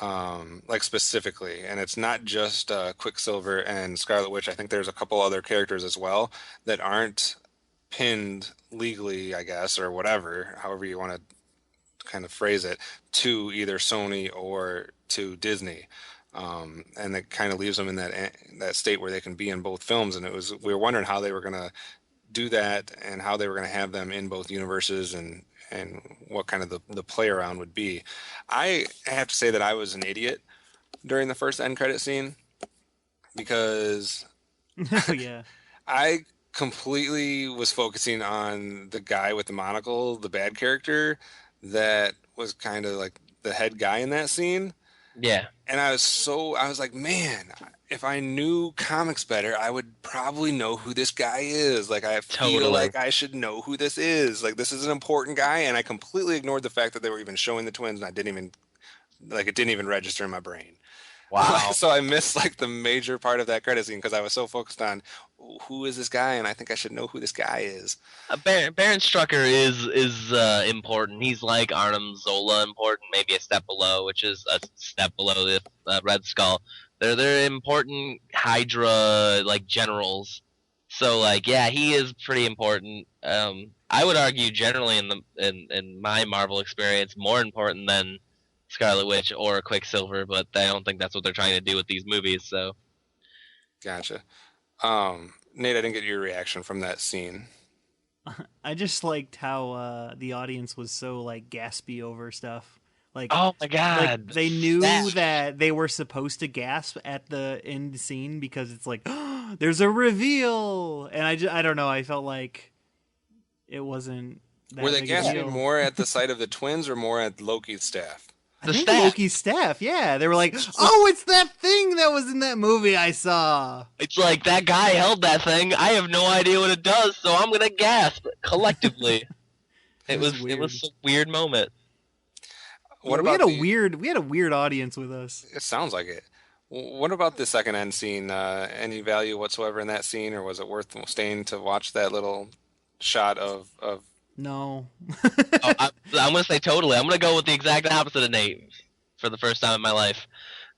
like specifically, and it's not just Quicksilver and Scarlet Witch. I think there's a couple other characters as well that aren't pinned legally, I guess, or whatever, however you want to kind of phrase it, to either Sony or to Disney. And it kind of leaves them in that state where they can be in both films. And we were wondering how they were going to do that and how they were going to have them in both universes and what kind of the play around would be. I have to say that I was an idiot during the first end credit scene because Yeah. I completely was focusing on the guy with the monocle, the bad character that was kind of like the head guy in that scene. Yeah. And I was like, man, if I knew comics better, I would probably know who this guy is. Like, I feel Totally. like I should know who this is. Like, this is an important guy. And I completely ignored the fact that they were even showing the twins, and it didn't even register in my brain. Wow. So I missed like the major part of that credit scene because I was so focused on who is this guy, and I think I should know who this guy is. Baron Strucker is important. He's like Arnim Zola important, maybe a step below, which is a step below the Red Skull. They're important Hydra like generals. So like yeah, he is pretty important. I would argue generally in my Marvel experience more important than Scarlet Witch or Quicksilver, but I don't think that's what they're trying to do with these movies. So Gotcha. Nate, I didn't get your reaction from that scene. I just liked how the audience was so like gaspy over stuff. Like, oh my god, like they knew That- that they were supposed to gasp at the end scene because it's like, oh, there's a reveal, and I don't know. I felt like it wasn't. That Were they big a gasping deal. more at the sight of the twins or more at Loki's staff? I the think staff. Loki's staff. Yeah, they were like, oh, it's that thing that was in that movie I saw. It's like that guy held that thing. I have no idea what it does, so I'm gonna gasp collectively. It was it was a weird moment. What we about had a weird audience with us. It sounds like it. What about the second end scene? Any value whatsoever in that scene, or was it worth staying to watch that little shot of No. I'm gonna say totally. I'm gonna go with the exact opposite of Nate for the first time in my life.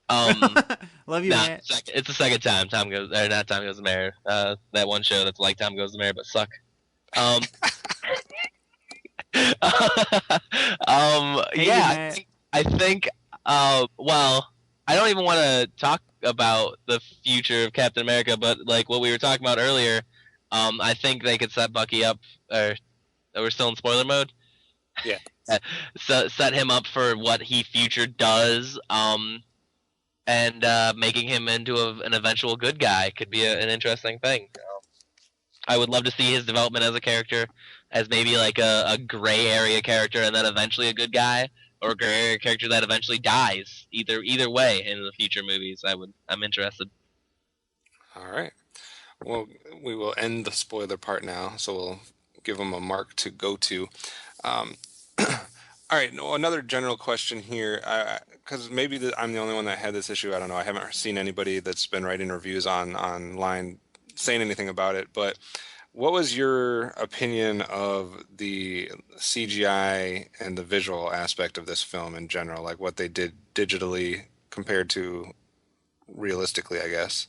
Love you, Nah, Matt. it's the second time. Time goes to Mayor. That one show that's like Time Goes to Mayor, but suck. Hey, Yeah, Matt. I think. Well, I don't even want to talk about the future of Captain America, but like what we were talking about earlier, I think they could set Bucky up. Or we're still in spoiler mode. Yeah. So set him up for what he future does. And making him into an eventual good guy could be an interesting thing. I would love to see his development as a character, as maybe like a gray area character, and then eventually a good guy, or a gray area character that eventually dies. Either way in the future movies, I'm interested. All right. Well, we will end the spoiler part now, so we'll give them a mark to go to. All right. No, another general question here, because maybe I'm the only one that had this issue. I don't know. I haven't seen anybody that's been writing reviews online saying anything about it. But what was your opinion of the CGI and the visual aspect of this film in general? Like what they did digitally compared to realistically, I guess.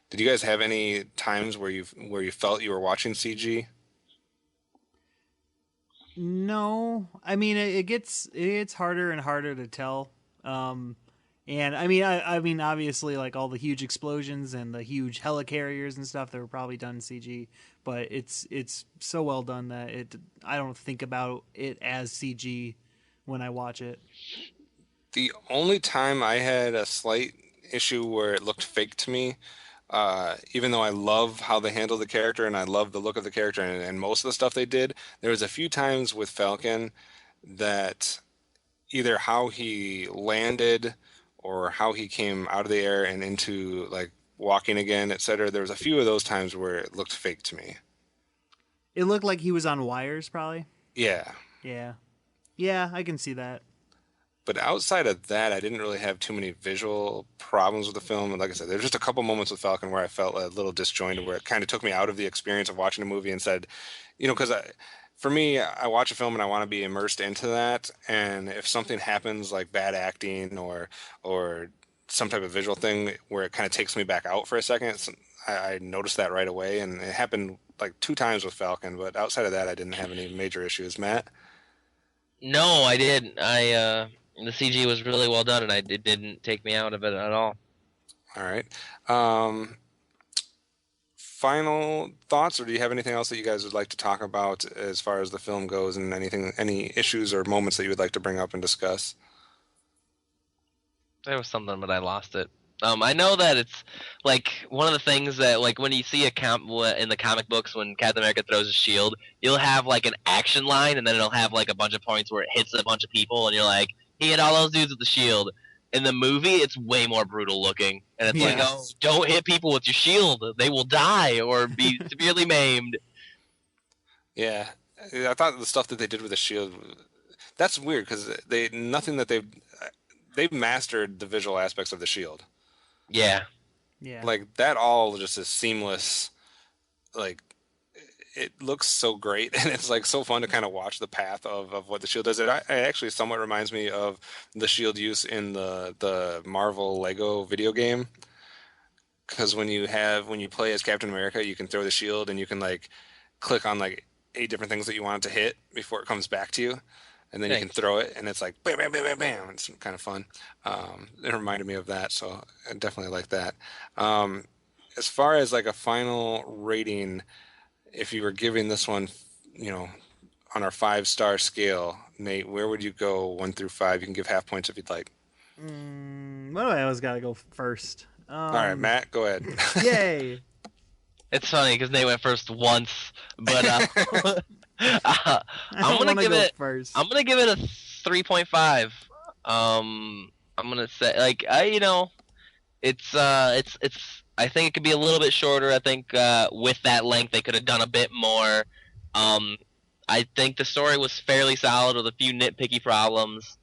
Did you guys have any times where you felt you were watching CG? No, I mean it gets harder and harder to tell. And I mean obviously like all the huge explosions and the huge helicarriers and stuff that were probably done in CG, but it's so well done that I don't think about it as CG when I watch it. The only time I had a slight issue where it looked fake to me, even though I love how they handled the character and I love the look of the character and most of the stuff they did, there was a few times with Falcon that either how he landed or how he came out of the air and into like walking again, etc. There was a few of those times where it looked fake to me. It looked like he was on wires, probably. Yeah. Yeah, I can see that. But outside of that, I didn't really have too many visual problems with the film. And like I said, there's just a couple moments with Falcon where I felt a little disjointed, where it kind of took me out of the experience of watching a movie and said, because for me, I watch a film and I want to be immersed into that. And if something happens like bad acting or some type of visual thing where it kind of takes me back out for a second, I noticed that right away. And it happened like 2 times with Falcon. But outside of that, I didn't have any major issues. Matt? No, I didn't. The CG was really well done, and it didn't take me out of it at all. All right. Final thoughts, or do you have anything else that you guys would like to talk about as far as the film goes, and any issues or moments that you would like to bring up and discuss? There was something, but I lost it. I know that it's like one of the things that like when you see in the comic books when Captain America throws a shield, you'll have like an action line, and then it'll have like a bunch of points where it hits a bunch of people, and you're like, he hit all those dudes with the shield. In the movie, it's way more brutal looking, and it's like, Yeah. oh, don't hit people with your shield; they will die or be severely maimed. Yeah, I thought the stuff that they did with the shield, that's weird because they've mastered the visual aspects of the shield. Yeah, Yeah. Like that all just is seamless. Like it looks so great, and it's like so fun to kind of watch the path of what the shield does. It actually somewhat reminds me of the shield use in the Marvel Lego video game. Because when you play as Captain America, you can throw the shield and you can like click on like 8 different things that you want it to hit before it comes back to you, and then you can thanks. throw it and it's like bam, bam, bam, bam, bam. It's kind of fun. It reminded me of that, so I definitely like that. Um, as far as like a final rating, if you were giving this one, you know, on our 5-star scale, Nate, where would you go 1 through 5? You can give half points if you'd like. Why do I always gotta go first? All right, Matt, go ahead. Yay! It's funny because they went first once, but I I'm don't gonna want to give go it. first. I'm gonna give it a 3.5. I'm gonna say like it's. I think it could be a little bit shorter. I think with that length they could have done a bit more. Um, I think the story was fairly solid with a few nitpicky problems.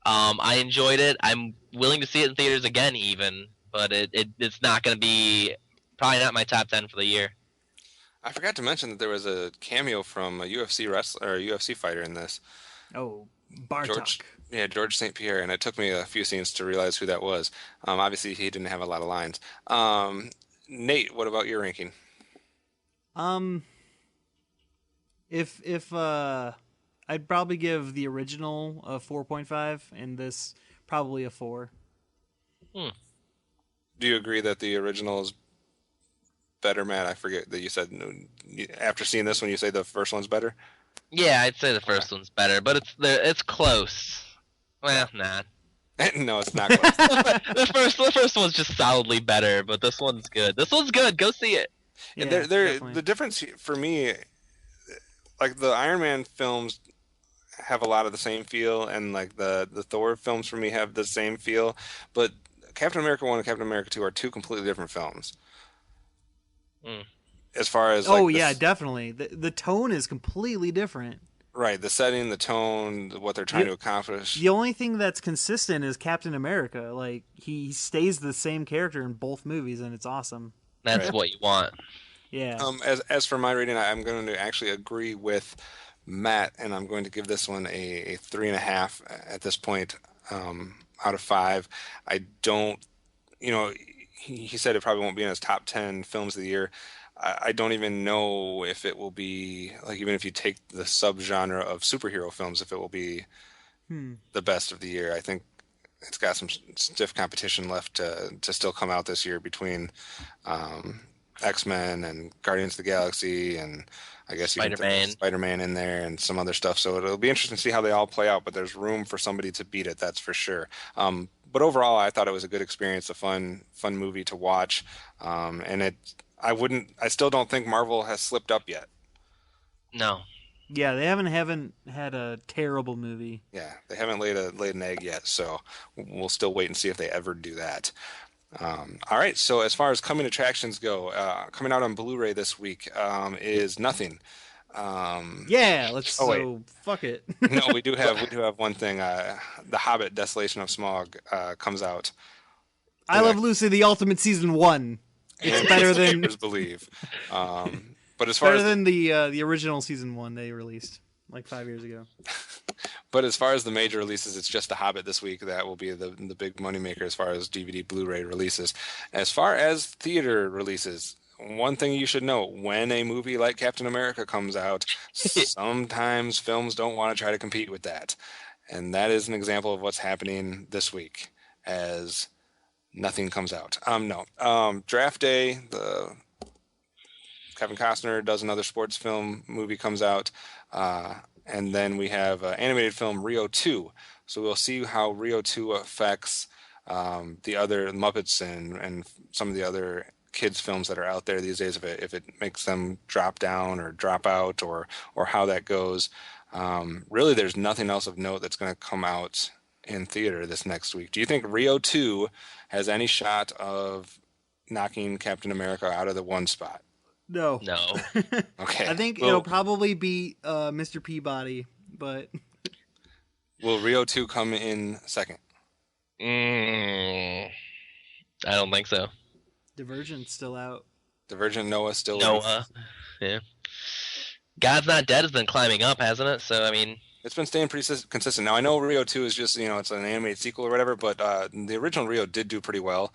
I enjoyed it. I'm willing to see it in theaters again, even, but it's not gonna be probably not my top 10 for the year. I forgot to mention that there was a cameo from a UFC wrestler or a UFC fighter in this. Oh, George, Bartok. yeah, George St. Pierre, and it took me a few scenes to realize who that was. Obviously, he didn't have a lot of lines. Nate, what about your ranking? Um, if I'd probably give the original a 4.5, and this probably a 4. Do you agree that the original is better, Matt? I forget that you said after seeing this one, you say the first one's better. Yeah, I'd say the first one's better, but it's close. Well, nah. No, it's not close. The first one's just solidly better, but this one's good. This one's good. Go see it. Yeah, And definitely. the difference for me, like the Iron Man films have a lot of the same feel, and like the Thor films for me have the same feel, but Captain America 1 and Captain America 2 are two completely different films. Mm. As far as Oh like yeah, definitely. The tone is completely different. right, the setting, the tone, what they're trying to accomplish. The only thing that's consistent is Captain America. Like he stays the same character in both movies, and it's awesome. That's Right. what you want. Yeah. As for my rating, I'm going to actually agree with Matt, and I'm going to give this one a 3.5 at this point, out of 5. I don't, you know, he said it probably won't be in his top 10 films of the year. I don't even know if it will be like, even if you take the subgenre of superhero films, if it will be the best of the year. I think it's got some stiff competition left to still come out this year between X-Men and Guardians of the Galaxy, and I guess you can throw Spider-Man. Spider-Man in there and some other stuff. So it'll be interesting to see how they all play out, but there's room for somebody to beat it, that's for sure. But overall, I thought it was a good experience, a fun movie to watch. And I still don't think Marvel has slipped up yet. No. Yeah, they haven't had a terrible movie. Yeah, they haven't laid an egg yet, so we'll still wait and see if they ever do that. All right, so as far as coming attractions go, coming out on Blu-ray this week is Nothing. Yeah, let's Oh, wait. so fuck it. No, we do have one thing. The Hobbit: Desolation of Smaug comes out. I Love Lucy, the Ultimate Season 1. It's better than Neighbors believe. But as far better as than the original Season 1 they released like 5 years ago. the major releases, it's just The Hobbit this week. That will be the big moneymaker as far as DVD Blu-ray releases. As far as theater releases, one thing you should know, when a movie like Captain America comes out, sometimes films don't want to try to compete with that. And that is an example of what's happening this week as nothing comes out. No. Draft Day, the Kevin Costner does another sports film movie comes out. And then we have animated film Rio 2. So we'll see how Rio 2 affects the other Muppets and some of the other kids films that are out there these days, if it makes them drop down or drop out or how that goes. Really, there's nothing else of note that's going to come out in theater this next week. Do you think Rio 2 has any shot of knocking Captain America out of the one spot? No. Okay. I think it'll probably be Mr. Peabody, but will Rio 2 come in second? I don't think so. Divergent's still out. Divergent, Noah still Noah, yeah. God's Not Dead has been climbing up, hasn't it? So, I mean... It's been staying pretty consistent. Now, I know Rio 2 is just, it's an animated sequel or whatever, but the original Rio did do pretty well.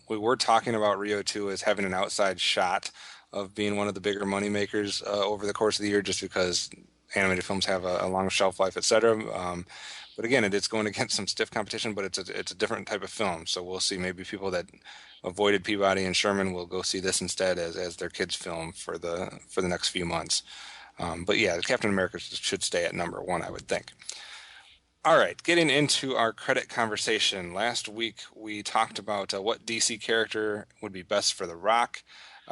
We were talking about Rio 2 as having an outside shot of being one of the bigger money makers over the course of the year, just because animated films have a long shelf life, etc. But again, it's going against some stiff competition, but it's a different type of film. So we'll see. Maybe people that avoided Peabody and Sherman will go see this instead as their kids' film for the next few months. But yeah, Captain America should stay at number 1, I would think. All right, getting into our credit conversation. Last week we talked about what DC character would be best for The Rock.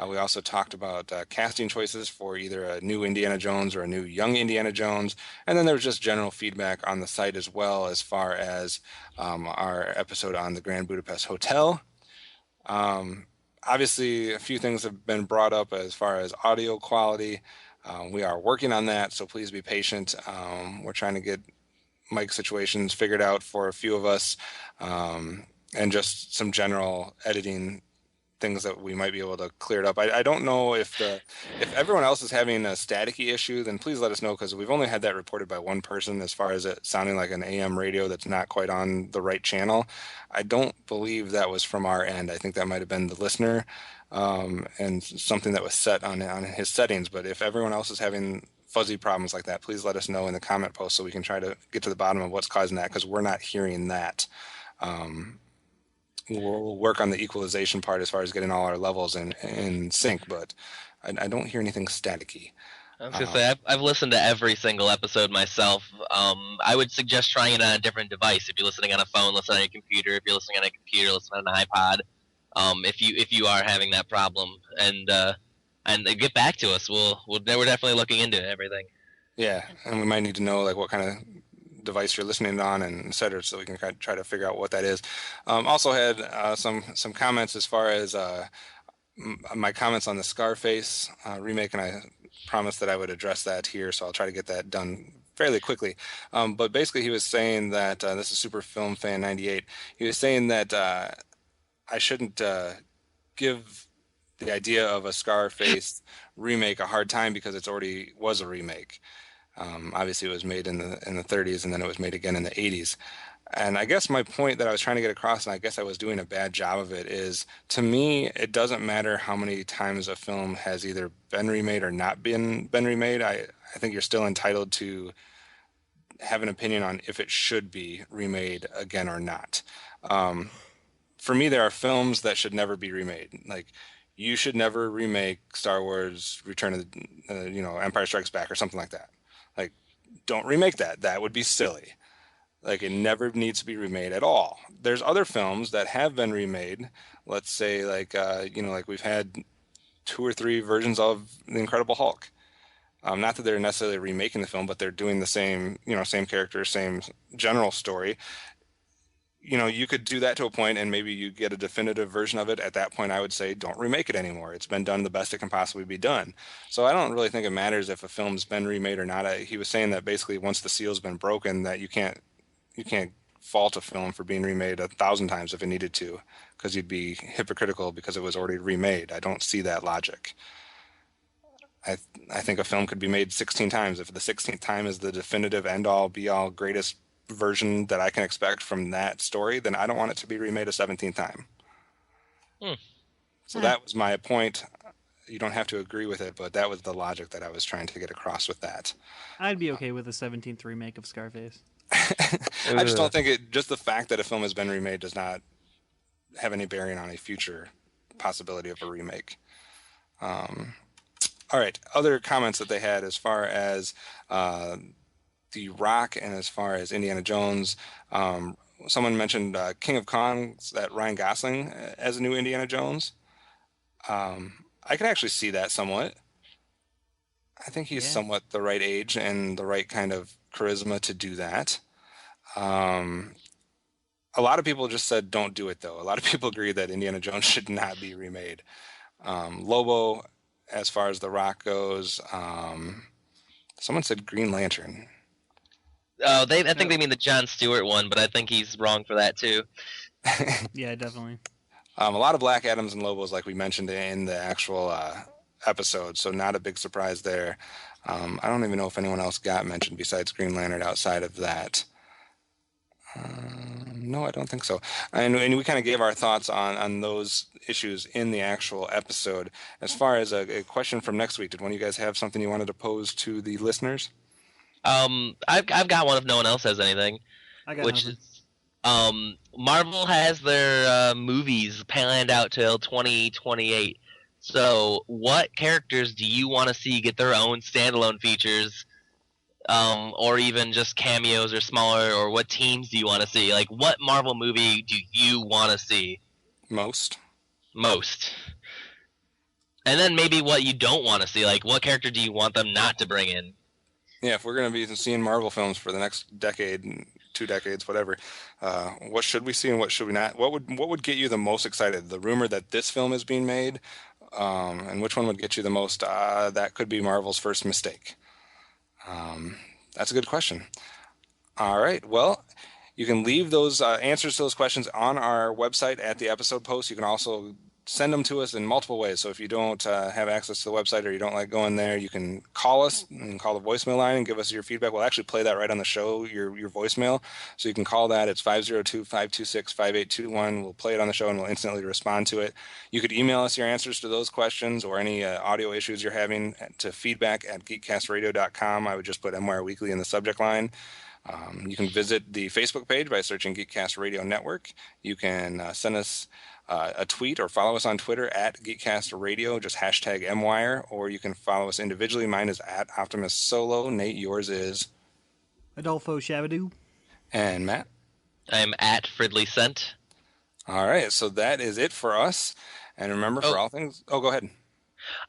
We also talked about casting choices for either a new Indiana Jones or a new young Indiana Jones. And then there was just general feedback on the site as well, as far as our episode on the Grand Budapest Hotel. Obviously, a few things have been brought up as far as audio quality. We are working on that, so please be patient. We're trying to get mic situations figured out for a few of us, and just some general editing things that we might be able to clear it up. I don't know if everyone else is having a staticky issue, then please let us know, because we've only had that reported by one person as far as it sounding like an AM radio that's not quite on the right channel. I don't believe that was from our end. I think that might have been the listener, and something that was set on his settings. But if everyone else is having fuzzy problems like that, please let us know in the comment post so we can try to get to the bottom of what's causing that, because we're not hearing that. We'll work on the equalization part as far as getting all our levels in sync, but I don't hear anything staticky. I was going to say, I've listened to every single episode myself. I would suggest trying it on a different device. If you're listening on a phone, listen on a computer. If you're listening on a computer, listen on an iPod. If you are having that problem, and get back to us, we're definitely looking into everything. Yeah, and we might need to know like what kind of device you're listening on and et cetera, so we can try to figure out what that is. Also had some comments as far as my comments on the Scarface remake, and I promised that I would address that here, so I'll try to get that done fairly quickly. But basically he was saying that, this is Super Film Fan 98, he was saying that I shouldn't give the idea of a Scarface remake a hard time because it's already was a remake. Obviously, it was made in the 30s, and then it was made again in the 80s. And I guess my point that I was trying to get across, and I guess I was doing a bad job of it, is to me, it doesn't matter how many times a film has either been remade or not been remade. I think you're still entitled to have an opinion on if it should be remade again or not. For me, there are films that should never be remade. Like, you should never remake Star Wars Return of the, Empire Strikes Back or something like that. Like, don't remake that. That would be silly. Like, it never needs to be remade at all. There's other films that have been remade. Let's say, like we've had 2 or 3 versions of The Incredible Hulk. Not that they're necessarily remaking the film, but they're doing the same, same characters, same general story. You could do that to a point, and maybe you get a definitive version of it. At that point, I would say don't remake it anymore. It's been done the best it can possibly be done. So I don't really think it matters if a film's been remade or not. He was saying that basically once the seal's been broken, that you can't fault a film for being remade 1,000 times if it needed to, because you'd be hypocritical because it was already remade. I don't see that logic. I think a film could be made 16 times. If the 16th time is the definitive end-all, be-all, greatest version that I can expect from that story, then I don't want it to be remade a 17th time. So that was my point. You don't have to agree with it, but that was the logic that I was trying to get across with that. I'd be okay with a 17th remake of Scarface. I just don't think just the fact that a film has been remade does not have any bearing on a future possibility of a remake. All right, other comments that they had as far as The Rock and as far as Indiana Jones. Someone mentioned King of Kong, that Ryan Gosling as a new Indiana Jones. I can actually see that somewhat. I think he's somewhat the right age and the right kind of charisma to do that. A lot of people just said don't do it, though. A lot of people agree that Indiana Jones should not be remade. Lobo, as far as The Rock goes, someone said Green Lantern. Oh, I think they mean the Jon Stewart one, but I think he's wrong for that too. Yeah, definitely. A lot of Black Adams and Lobos, like we mentioned in the actual episode, so not a big surprise there. I don't even know if anyone else got mentioned besides Green Lantern outside of that. No, I don't think so. And we kind of gave our thoughts on those issues in the actual episode. As far as a question from next week, did one of you guys have something you wanted to pose to the listeners? I've got one if no one else has anything. I got which nothing. is Marvel has their movies planned out till 2028. So, what characters do you want to see get their own standalone features, or even just cameos or smaller? Or what teams do you want to see? Like, what Marvel movie do you want to see Most. And then maybe what you don't want to see. Like, what character do you want them not to bring in? Yeah, if we're going to be seeing Marvel films for the next decade, 2 decades, whatever, what should we see and what should we not? What would get you the most excited? The rumor that this film is being made, and which one would get you the most? That could be Marvel's first mistake. That's a good question. All right, well, you can leave those answers to those questions on our website at the episode post. You can also send them to us in multiple ways. So if you don't have access to the website or you don't like going there, you can call us and call the voicemail line and give us your feedback. We'll actually play that right on the show, your voicemail. So you can call that. It's 502-526-5821. We'll play it on the show and we'll instantly respond to it. You could email us your answers to those questions or any audio issues you're having to feedback@geekcastradio.com. I would just put MWIRE Weekly in the subject line. You can visit the Facebook page by searching Geekcast Radio Network. You can send us a tweet or follow us on Twitter at Geekcast Radio, just hashtag MWIRE, or you can follow us individually. Mine is at OptimusSolo. Nate, yours is? AdolfoShabbaDoo. And Matt? I'm at FridleyCent. All right, so that is it for us. And remember, for all things... Oh, go ahead.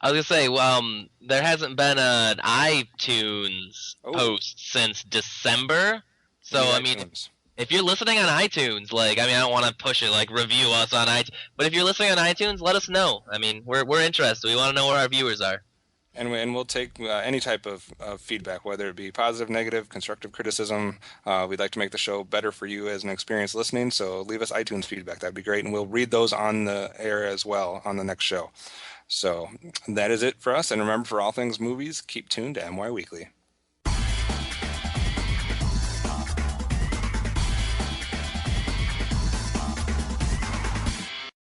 I was going to say, there hasn't been an iTunes post since December. So, I mean, if you're listening on iTunes, I don't want to push it, review us on iTunes. But if you're listening on iTunes, let us know. I mean, we're interested. We want to know where our viewers are. And we'll take any type of feedback, whether it be positive, negative, constructive criticism. We'd like to make the show better for you as an experience listening, so leave us iTunes feedback. That'd be great, and we'll read those on the air as well on the next show. So that is it for us, and remember, for all things movies, keep tuned to MWIRE Weekly.